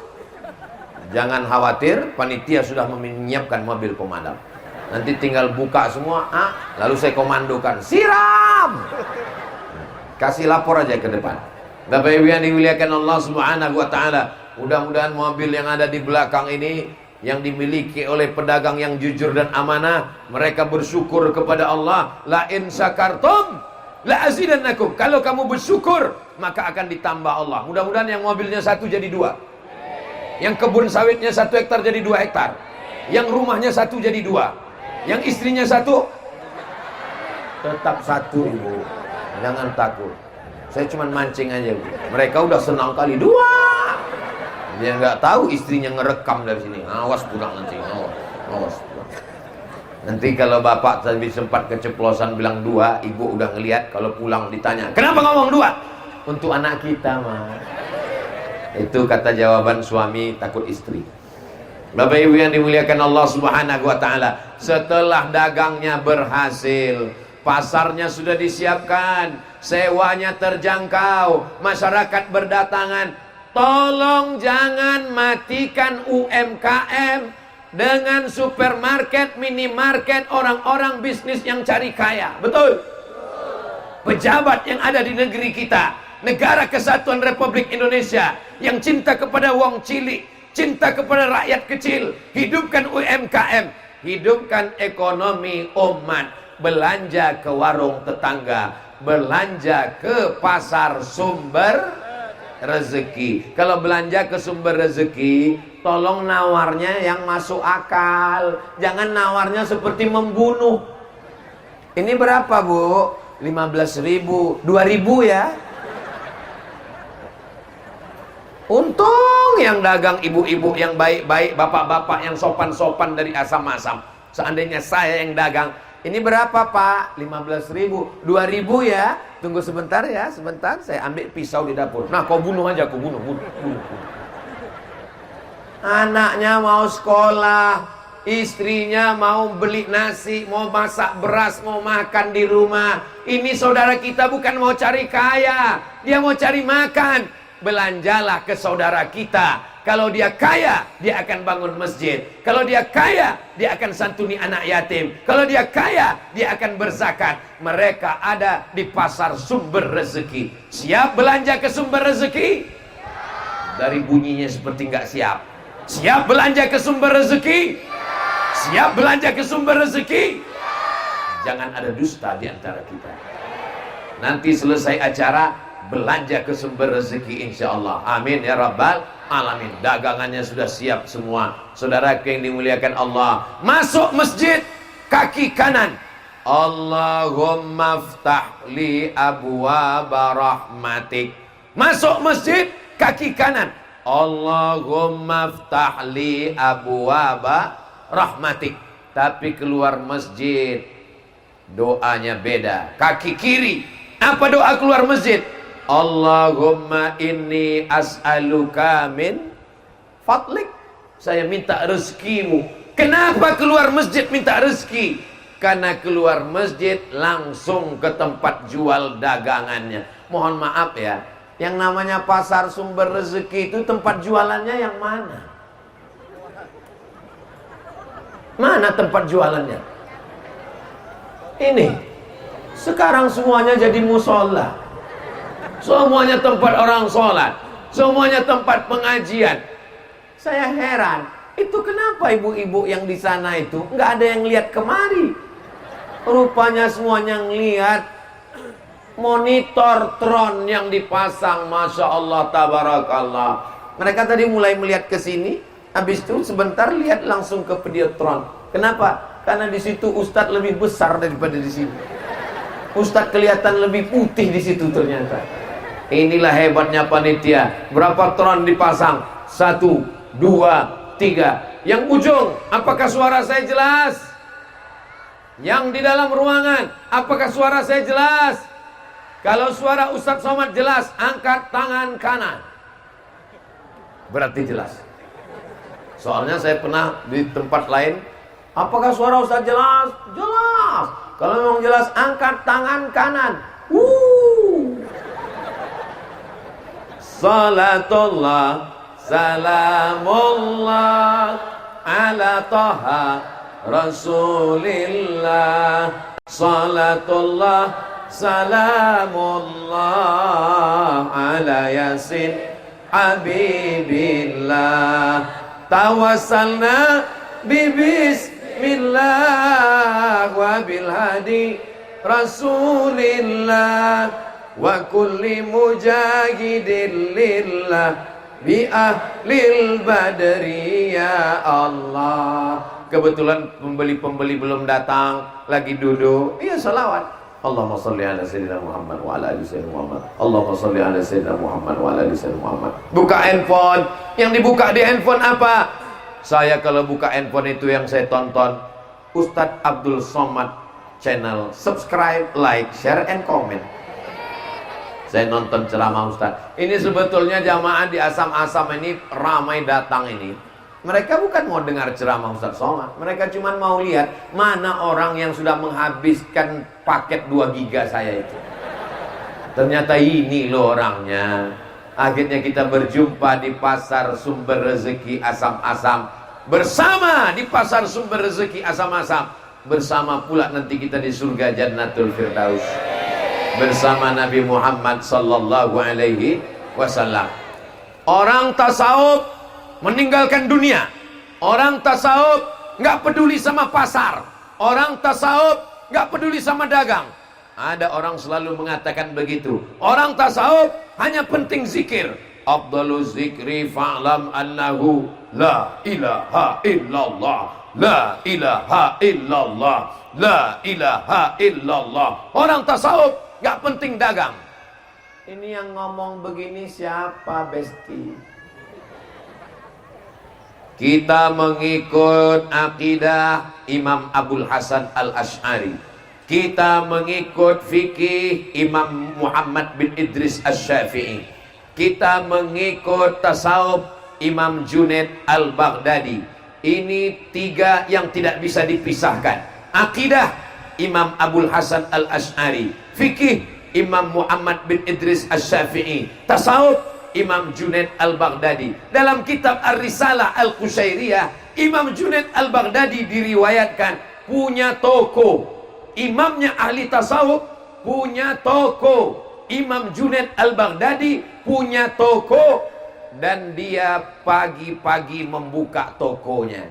jangan khawatir, panitia sudah menyiapkan mobil pemadam. Nanti tinggal buka semua, lalu saya komandokan, siram. Kasih lapor aja ke depan. Bapak Ibu yang dimuliakan Allah Subhanahu wa taala, mudah-mudahan mobil yang ada di belakang ini yang dimiliki oleh pedagang yang jujur dan amanah, mereka bersyukur kepada Allah. La in syakartum la azidannakum. Kalau kamu bersyukur, maka akan ditambah Allah. Mudah-mudahan yang mobilnya 1 jadi 2. Yang kebun sawitnya 1 hektar jadi 2 hektar. Yang rumahnya 1 jadi 2. Yang istrinya 1 tetap 1, Ibu. Jangan takut. Saya cuma mancing aja, Bu. Mereka udah senang kali 2. Dia nggak tahu istrinya ngerekam dari sini. Awas pulang nanti, awas pulang. Nanti kalau bapak tadi sempat keceplosan bilang 2, ibu udah ngelihat kalau pulang ditanya, kenapa ngomong 2? Untuk anak kita, mah. Itu kata jawaban suami takut istri. Bapak Ibu yang dimuliakan Allah Subhanahu wa taala, setelah dagangnya berhasil, pasarnya sudah disiapkan, sewanya terjangkau, masyarakat berdatangan. Tolong jangan matikan UMKM dengan supermarket, minimarket, orang-orang bisnis yang cari kaya. Betul? Pejabat yang ada di negeri kita, Negara Kesatuan Republik Indonesia, yang cinta kepada wong cilik, cinta kepada rakyat kecil, hidupkan UMKM, hidupkan ekonomi umat, belanja ke warung tetangga, belanja ke pasar sumber rezeki. Kalau belanja ke sumber rezeki, tolong nawarnya yang masuk akal. Jangan nawarnya seperti membunuh. Ini berapa, Bu? 15.000, 2.000 ya. Untung yang dagang ibu-ibu yang baik-baik, bapak-bapak yang sopan-sopan dari asam-asam. Seandainya saya yang dagang, ini berapa, Pak? 15.000, 2.000 ya. Tunggu sebentar ya, sebentar. Saya ambil pisau di dapur. Nah, kau bunuh aja, kau bunuh. Anaknya mau sekolah, istrinya mau beli nasi, mau masak beras, mau makan di rumah. Ini saudara kita bukan mau cari kaya, dia mau cari makan. Belanjalah ke saudara kita. Kalau dia kaya, dia akan bangun masjid. Kalau dia kaya, dia akan santuni anak yatim. Kalau dia kaya, dia akan berzakat. Mereka ada di pasar sumber rezeki. Siap belanja ke sumber rezeki? Dari bunyinya seperti nggak siap. Siap belanja ke sumber rezeki? Siap belanja ke sumber rezeki? Jangan ada dusta di antara kita. Nanti selesai acara, belanja ke sumber rezeki insyaallah. Amin ya rabbal alamin. Dagangannya sudah siap semua. Saudara yang dimuliakan Allah, masuk masjid, kaki kanan, Allahumma ftah li abwaaba rahmatik. Masuk masjid, kaki kanan, Allahumma ftah li abwaaba rahmatik. Tapi keluar masjid, doanya beda. Kaki kiri, Apa doa keluar masjid? Allahumma inni as'aluka min fadlik. Saya minta rezekimu. Kenapa keluar masjid minta rezeki? Karena keluar masjid langsung ke tempat jual dagangannya. Mohon maaf ya, yang namanya pasar sumber rezeki itu tempat jualannya yang mana? Mana tempat jualannya? Ini. Sekarang semuanya jadi musola. Semuanya tempat orang sholat. Semuanya tempat pengajian. Saya heran, itu kenapa ibu-ibu yang di sana itu nggak ada yang lihat kemari? Rupanya semuanya ngelihat monitor tron yang dipasang, masya Allah, tabarakallah. Mereka tadi mulai melihat ke sini, habis itu sebentar lihat langsung ke videotron. Kenapa? Karena di situ ustadz lebih besar daripada di sini. Ustadz kelihatan lebih putih di situ ternyata. Inilah hebatnya panitia. Berapa tron dipasang? 1, 2, 3. Yang ujung, apakah suara saya jelas? Yang di dalam ruangan, apakah suara saya jelas? Kalau suara Ustadz Somad jelas, angkat tangan kanan. Berarti jelas. Soalnya saya pernah di tempat lain, apakah suara Ustadz jelas? Jelas. Kalau memang jelas, angkat tangan kanan. Salatullah, salamullah ala Taha Rasulillah. Salatullah, salamullah ala Yasin Habibillah. Tawassalna bibismillah wa bilhadi Rasulillah wa kulli mujahidin lillah bi ahlil badri ya Allah. Kebetulan pembeli-pembeli belum datang, lagi duduk. Iya, salawat. Allahumma sholli ala sayyidina Muhammad wa ala ali sayyidina Muhammad. Allahumma sholli ala sayyidina Muhammad wa ala ali sayyidina Muhammad. Buka handphone. Yang dibuka di handphone apa? Saya kalau buka handphone itu yang saya tonton Ustadz Abdul Somad channel. Subscribe, like, share, and comment. Saya nonton ceramah Ustadz. Ini sebetulnya jamaah di Asam-Asam ini ramai datang ini. Mereka bukan mau dengar ceramah Ustadz Somad. Mereka cuma mau lihat mana orang yang sudah menghabiskan paket 2 giga saya itu. Ternyata ini loh orangnya. Akhirnya kita berjumpa di pasar sumber rezeki Asam-Asam. Bersama di pasar sumber rezeki Asam-Asam. Bersama pula nanti kita di surga Jannatul Firdaus. Bersama Nabi Muhammad sallallahu alaihi wasallam. Orang tasawuf meninggalkan dunia. Orang tasawuf nggak peduli sama pasar. Orang tasawuf nggak peduli sama dagang. Ada orang selalu mengatakan begitu. Orang tasawuf hanya penting zikir. Afdalu zikri fa'lam annahu la ilaha illallah. La ilaha illallah. La ilaha illallah. Orang tasawuf nggak penting dagang. Ini yang ngomong begini siapa, Besti? Kita mengikut akidah Imam Abul Hasan Al-Asy'ari. Kita mengikut fikih Imam Muhammad bin Idris Asy-Syafi'i. Kita mengikut tasawuf Imam Junaid Al-Baghdadi. Ini 3 yang tidak bisa dipisahkan. Akidah Imam Abul Hasan Al-Asy'ari, fikih Imam Muhammad bin Idris Asy-Syafi'i, tasawuf Imam Junaid Al-Baghdadi. Dalam kitab Ar-Risalah Al-Qushairiyah, Imam Junaid Al-Baghdadi diriwayatkan punya toko. Imamnya ahli tasawuf punya toko. Imam Junaid Al-Baghdadi punya toko. Dan dia pagi-pagi membuka tokonya.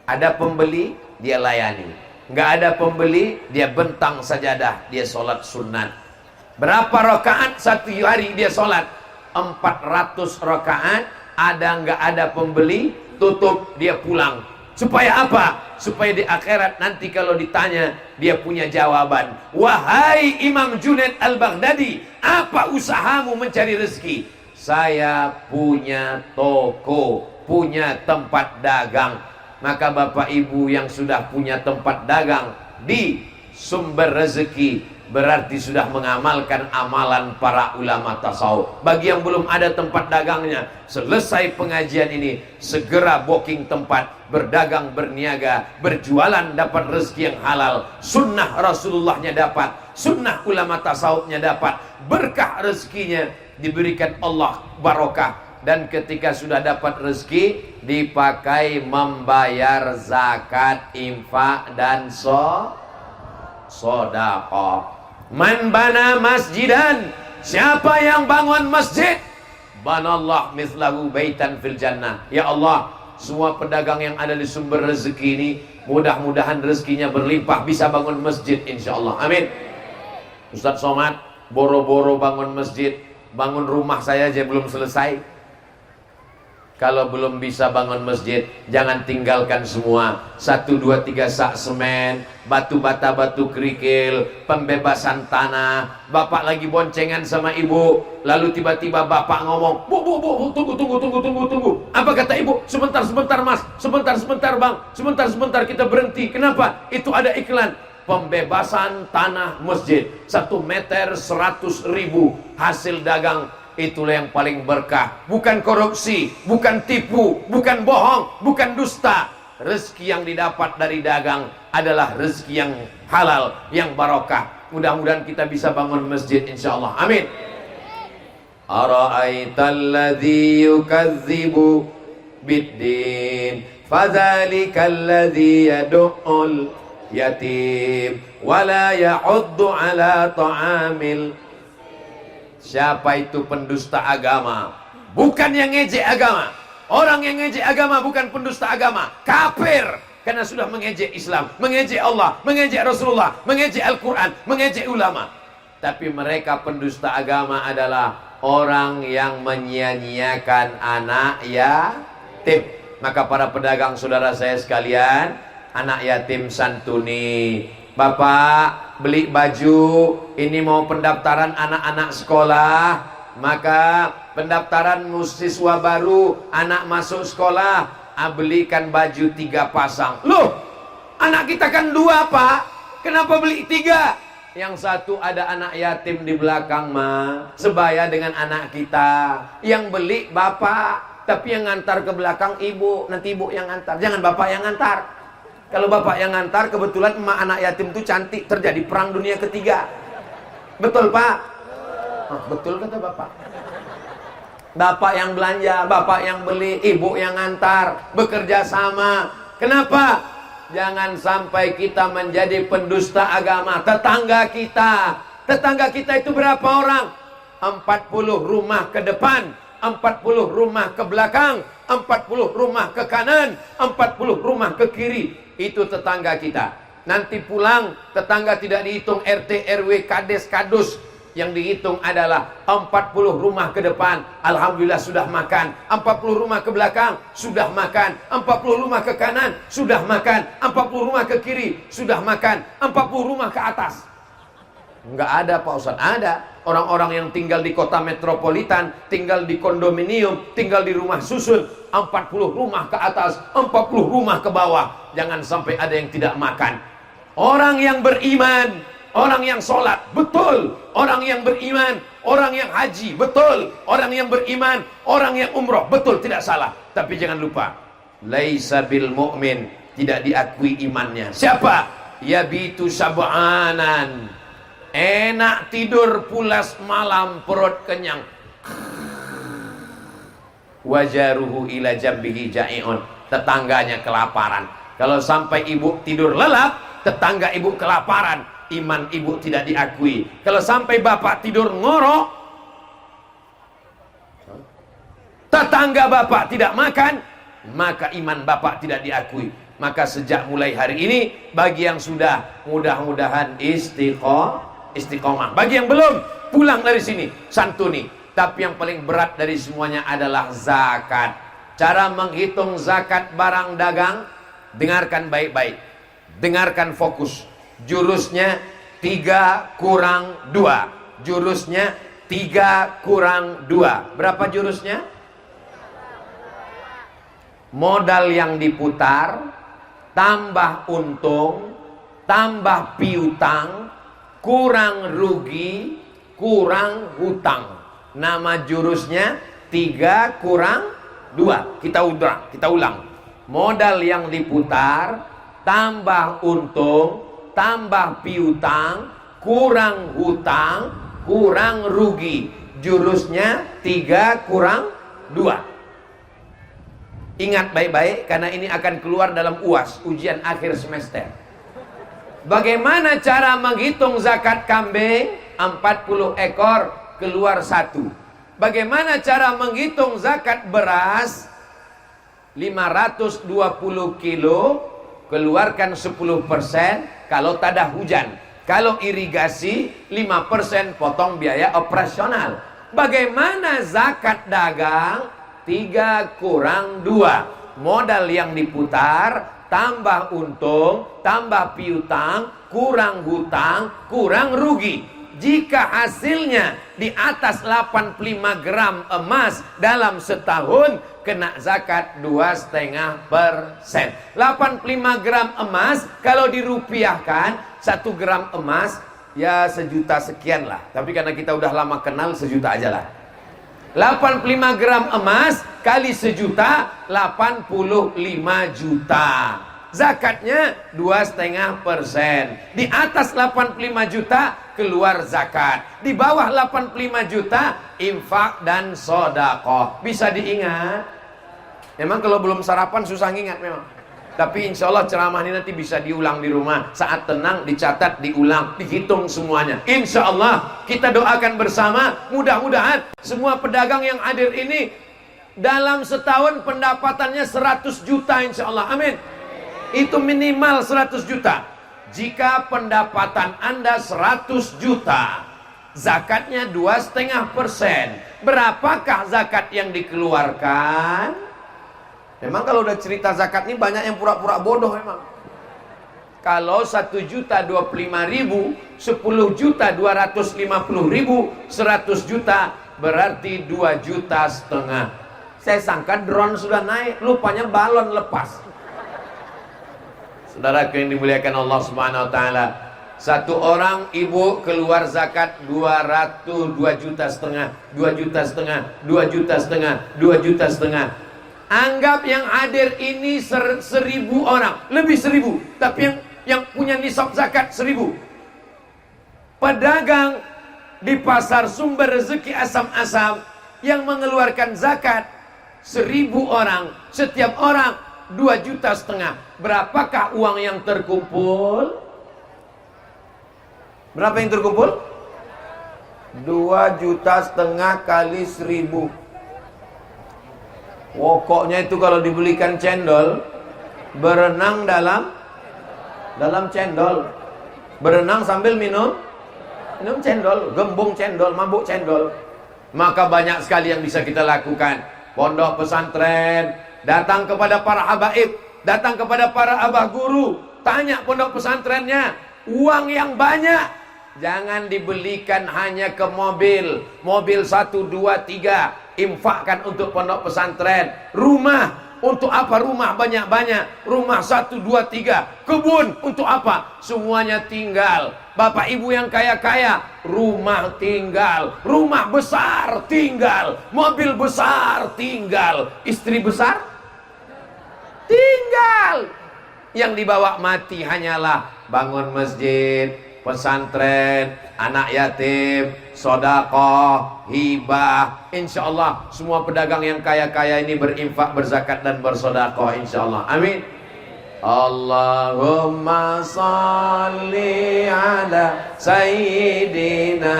Ada pembeli, dia layani. Nggak ada pembeli, dia bentang sajadah, dia sholat sunat. Berapa rakaat satu hari dia sholat? 400 rakaat. Ada nggak ada pembeli, tutup, dia pulang. Supaya apa? Supaya di akhirat nanti kalau ditanya, dia punya jawaban. Wahai Imam Junaid Al-Baghdadi, apa usahamu mencari rezeki? Saya punya toko, punya tempat dagang. Maka Bapak Ibu yang sudah punya tempat dagang di sumber rezeki, berarti sudah mengamalkan amalan para ulama tasawuf. Bagi yang belum ada tempat dagangnya, selesai pengajian ini segera booking tempat, berdagang, berniaga, berjualan, dapat rezeki yang halal. Sunnah Rasulullahnya dapat, sunnah ulama tasawufnya dapat, berkah rezekinya diberikan Allah barokah. Dan ketika sudah dapat rezeki, dipakai membayar zakat, infak, dan sedekah. Man bana masjidan, siapa yang bangun masjid, banallah mislahu baitan fil jannah. Ya Allah, semua pedagang yang ada di sumber rezeki ini, mudah-mudahan rezekinya berlimpah, bisa bangun masjid insyaallah. Amin. Ustaz Somad boro-boro bangun masjid, bangun rumah saya aja belum selesai. Kalau belum bisa bangun masjid, jangan tinggalkan semua. 1, 2, 3 sak semen, batu bata, batu kerikil, pembebasan tanah. Bapak lagi boncengan sama ibu, lalu tiba-tiba bapak ngomong, bu, tunggu. Apa kata ibu? Sebentar mas, sebentar bang, sebentar kita berhenti. Kenapa? Itu ada iklan pembebasan tanah masjid, 1 meter 100.000, hasil dagang. Itulah yang paling berkah. Bukan korupsi, bukan tipu, bukan bohong, bukan dusta. Rezeki yang didapat dari dagang adalah rezeki yang halal, yang barokah. Mudah-mudahan kita bisa bangun masjid insyaallah. Amin. Ara'aital ladzi yukadzibu biddin, fadzalikal ladzi yad'ul yatim wala ya'uddu ala ta'amil. Siapa itu pendusta agama? Bukan yang ngejek agama. Orang yang ngejek agama bukan pendusta agama, kafir. Karena sudah mengejek Islam, mengejek Allah, mengejek Rasulullah, mengejek Al-Quran, mengejek ulama. Tapi mereka pendusta agama adalah orang yang menyia-nyiakan anak yatim. Maka para pedagang saudara saya sekalian, anak yatim santuni. Bapak beli baju, ini mau pendaftaran anak-anak sekolah, maka pendaftaran siswa baru, anak masuk sekolah, belikan baju 3 pasang. Loh, anak kita kan 2 pak, kenapa beli 3? Yang satu ada anak yatim di belakang mah, sebaya dengan anak kita. Yang beli bapak, tapi yang ngantar ke belakang ibu, nanti ibu yang ngantar, jangan bapak yang ngantar. Kalau bapak yang ngantar, kebetulan emak anak yatim itu cantik, terjadi perang dunia ketiga. Betul pak? Betul kata bapak. Bapak yang belanja, bapak yang beli, ibu yang ngantar, bekerja sama. Kenapa? Jangan sampai kita menjadi pendusta agama. Tetangga kita itu berapa orang? 40 rumah ke depan, 40 rumah ke belakang, 40 rumah ke kanan, 40 rumah ke kiri. Itu tetangga kita. Nanti pulang, tetangga tidak dihitung RT, RW, Kades, Kadus. Yang dihitung adalah 40 rumah ke depan, alhamdulillah sudah makan. 40 rumah ke belakang, sudah makan. 40 rumah ke kanan, sudah makan. 40 rumah ke kiri, sudah makan. 40 rumah ke atas. Enggak ada Pak Ustaz, ada. Orang-orang yang tinggal di kota metropolitan, tinggal di kondominium, tinggal di rumah susun, 40 rumah ke atas, 40 rumah ke bawah. Jangan sampai ada yang tidak makan. Orang yang beriman, orang yang sholat, betul. Orang yang beriman, orang yang haji, betul. Orang yang beriman, orang yang umroh, betul, tidak salah. Tapi jangan lupa, laisa bil mu'min, tidak diakui imannya. Siapa? Yabitu sab'anan, enak tidur pulas malam, perut kenyang, wajaruhu ila jambihi ja'iun, tetangganya kelaparan. Kalau sampai ibu tidur lelap, tetangga ibu kelaparan, iman ibu tidak diakui. Kalau sampai bapak tidur ngorok, tetangga bapak tidak makan, maka iman bapak tidak diakui. Maka sejak mulai hari ini, bagi yang sudah, mudah-mudahan istiqomah. Bagi yang belum, pulang dari sini, santuni. Tapi yang paling berat dari semuanya adalah zakat. Cara menghitung zakat barang dagang, dengarkan baik-baik, dengarkan fokus. Jurusnya 3 kurang 2. Jurusnya 3 kurang 2. Berapa jurusnya? Modal yang diputar, tambah untung, tambah piutang, kurang rugi, kurang hutang. Nama jurusnya 3 kurang 2. Kita ulang. Modal yang diputar, tambah untung, tambah piutang, kurang hutang, kurang rugi. Jurusnya 3 kurang 2. Ingat baik-baik, karena ini akan keluar dalam UAS, ujian akhir semester. Bagaimana cara menghitung zakat kambing? 40 ekor keluar 1. Bagaimana cara menghitung zakat beras? 520 kilo keluarkan 10% kalau tak ada hujan. Kalau irigasi 5% potong biaya operasional. Bagaimana zakat dagang? 3 kurang 2. Modal yang diputar, tambah untung, tambah piutang, kurang hutang, kurang rugi. Jika hasilnya di atas 85 gram emas dalam setahun, kena zakat 2,5%. 85 gram emas kalau dirupiahkan, 1 gram emas ya 1 juta sekian lah. Tapi karena kita udah lama kenal, 1 juta aja lah. 85 gram emas kali 1 juta, 85 juta. Zakatnya 2,5%. Di atas 85 juta keluar zakat. Di bawah 85 juta infak dan sedekah. Bisa diingat? Memang kalau belum sarapan susah ngingat memang. Tapi insya Allah ceramah ini nanti bisa diulang di rumah. Saat tenang dicatat, diulang, dihitung semuanya. Insya Allah kita doakan bersama. Mudah-mudahan semua pedagang yang hadir ini dalam setahun pendapatannya 100 juta insya Allah. Amin. Itu minimal 100 juta. Jika pendapatan Anda 100 juta, zakatnya 2,5%. Berapakah zakat yang dikeluarkan? Memang kalau udah cerita zakat ini banyak yang pura-pura bodoh memang. Kalau 1.025.000, 10 juta 250.000, 100 juta berarti 2,5 juta. Saya sangka drone sudah naik, lupanya balon lepas. Saudaraku yang dimuliakan Allah Subhanahu wa taala, satu orang ibu keluar zakat 2 juta setengah, 2 juta setengah, 2 juta setengah, 2 juta setengah. Anggap yang hadir ini 1.000 orang, lebih 1.000, tapi yang punya nisab zakat 1.000. Pedagang di pasar sumber rezeki asam-asam yang mengeluarkan zakat 1.000 orang, setiap orang 2,5 juta. Berapakah uang yang terkumpul? Berapa yang terkumpul? 2,5 juta kali 1.000. Pokoknya itu kalau dibelikan cendol, berenang dalam cendol. Berenang sambil minum cendol, gembung cendol, mabuk cendol. Maka banyak sekali yang bisa kita lakukan. Pondok pesantren, datang kepada para habaib, datang kepada para abah guru, tanya pondok pesantrennya, uang yang banyak jangan dibelikan hanya ke mobil 1, 2, 3, infakkan untuk pondok pesantren. Rumah, untuk apa rumah banyak-banyak? Rumah 1, 2, 3. Kebun, untuk apa? Semuanya tinggal. Bapak ibu yang kaya-kaya, rumah tinggal, rumah besar tinggal, mobil besar tinggal, istri besar tinggal. Yang dibawa mati hanyalah bangun masjid, pesantren, anak yatim, sedekah, hibah. Insya Allah semua pedagang yang kaya-kaya ini berinfak, berzakat dan bersedekah insya Allah. Amin. Allahumma salli ala sayyidina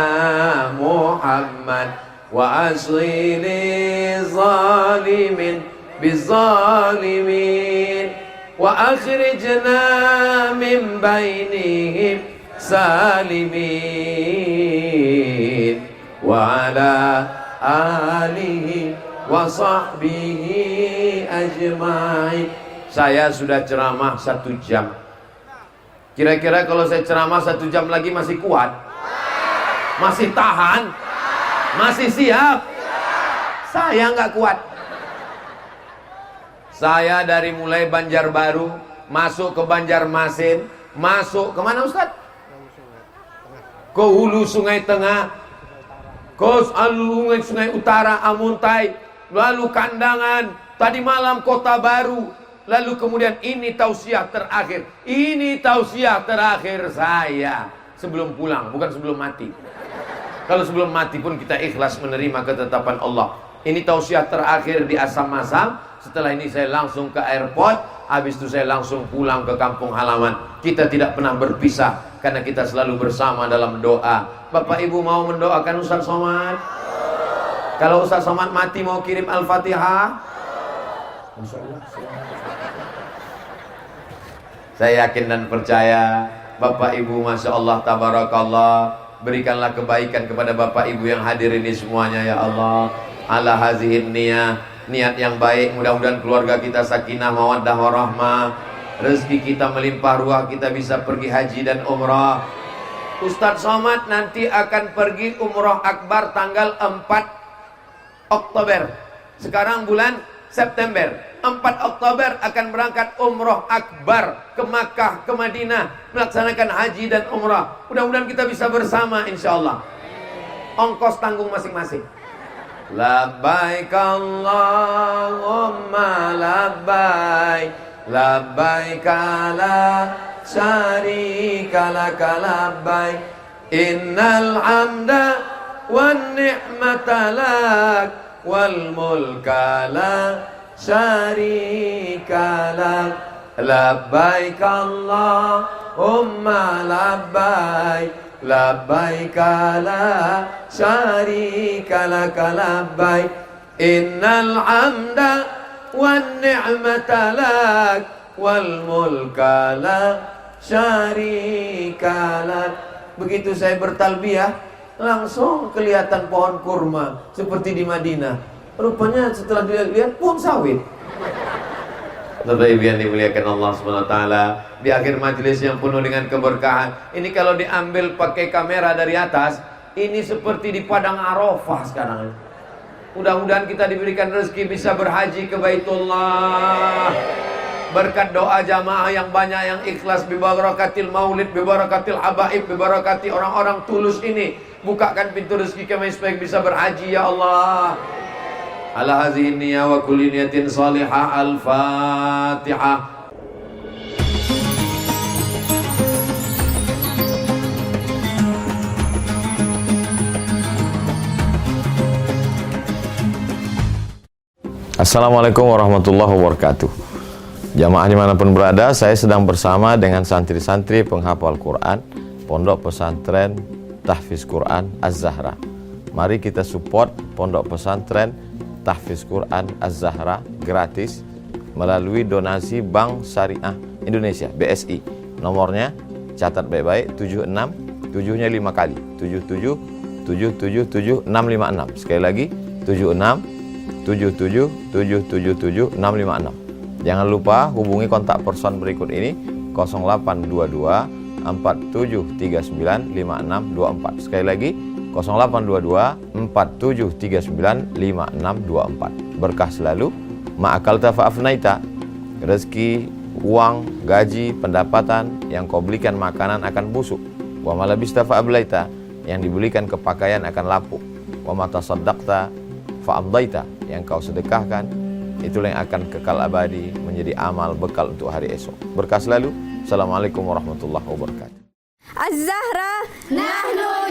Muhammad wa aslili zalimin bizalimin wa akhrijna min bainihim salimin wa ala alihi wa sahbihi ajma'in. Saya sudah ceramah 1 jam. Kira-kira kalau saya ceramah 1 jam lagi masih kuat? Masih tahan? Masih siap? Saya nggak kuat. Saya dari mulai Banjarbaru, masuk ke Banjarmasin, masuk kemana Ustaz? ke hulu Sungai Tengah, ke Sungai Utara, Amuntai, lalu Kandangan, tadi malam Kota Baru, lalu kemudian ini tausiah terakhir. Ini tausiah terakhir saya sebelum pulang, bukan sebelum mati. Kalau sebelum mati pun kita ikhlas menerima ketetapan Allah. Ini tausiah terakhir di Asam-Masam. Setelah ini saya langsung ke airport. Habis itu saya langsung pulang ke kampung halaman. Kita tidak pernah berpisah karena kita selalu bersama dalam doa. Bapak Ibu mau mendoakan Ustaz Somad? Kalau Ustaz Somad mati mau kirim Al-Fatihah? Saya yakin dan percaya Bapak Ibu, Masya Allah, Tabarakallah, berikanlah kebaikan kepada Bapak Ibu yang hadir ini semuanya ya Allah. Ala hazihin niat yang baik, mudah-mudahan keluarga kita sakinah, mawaddah, warahmah, rezeki kita melimpah ruah, kita bisa pergi haji dan umrah. Ustadz Somad nanti akan pergi umrah akbar tanggal 4 Oktober. Sekarang bulan September. 4 Oktober akan berangkat umrah akbar ke Makkah, ke Madinah, melaksanakan haji dan umrah. Mudah-mudahan kita bisa bersama insyaallah. Ongkos tanggung masing-masing. Labbaik Allahumma labbaik, labbaik la syarika laka labbaik, innal hamda wan ni'mata lak wal mulka la syarika lak. Labbaik Allahumma labbaik, labbaik la syarika laka labbaik, innal hamda wan ni'mata lak wal mulka la syarika lak. Begitu saya bertalbiyah, langsung kelihatan pohon kurma seperti di Madinah. Rupanya setelah dilihat pohon sawit. Bapak Ibu yang dimuliakan Allah SWT, di akhir majelis yang penuh dengan keberkahan ini, kalau diambil pakai kamera dari atas, ini seperti di padang Arafah sekarang. Mudah-mudahan kita diberikan rezeki bisa berhaji ke Baitullah berkat doa jamaah yang banyak, yang ikhlas, bibarakatil maulid, bibarakatil habaib, bibarakati orang-orang tulus ini. Bukakan pintu rezeki kami supaya bisa berhaji ya Allah. Ala hazihin niyah wa kulli niyatin salihah. Al-Fatihah. Assalamualaikum warahmatullahi wabarakatuh. Jamaah dimanapun berada, saya sedang bersama dengan santri-santri penghafal Quran Pondok Pesantren Tahfiz Quran Az-Zahra. Mari kita support Pondok Pesantren Tahfiz Quran Az-Zahra gratis melalui donasi Bank Syariah Indonesia BSI. Nomornya catat baik-baik, 76 7-nya 5 kali, 77 777 656. Sekali lagi 76 77 777 656. Jangan lupa hubungi kontak person berikut ini 0822 4739 5624. Sekali lagi 0822 4739 5624. Berkah selalu, ma'akalta fa'afnaita. Rezeki, uang, gaji, pendapatan yang kau belikan makanan akan busuk. Wa malabista fa'ablaita, yang dibelikan ke pakaian akan lapuk. Wa matasaddaqta fa'amdaita, yang kau sedekahkan itulah yang akan kekal abadi menjadi amal bekal untuk hari esok. Berkah selalu. Assalamualaikum warahmatullahi wabarakatuh. Az-Zahra nahnu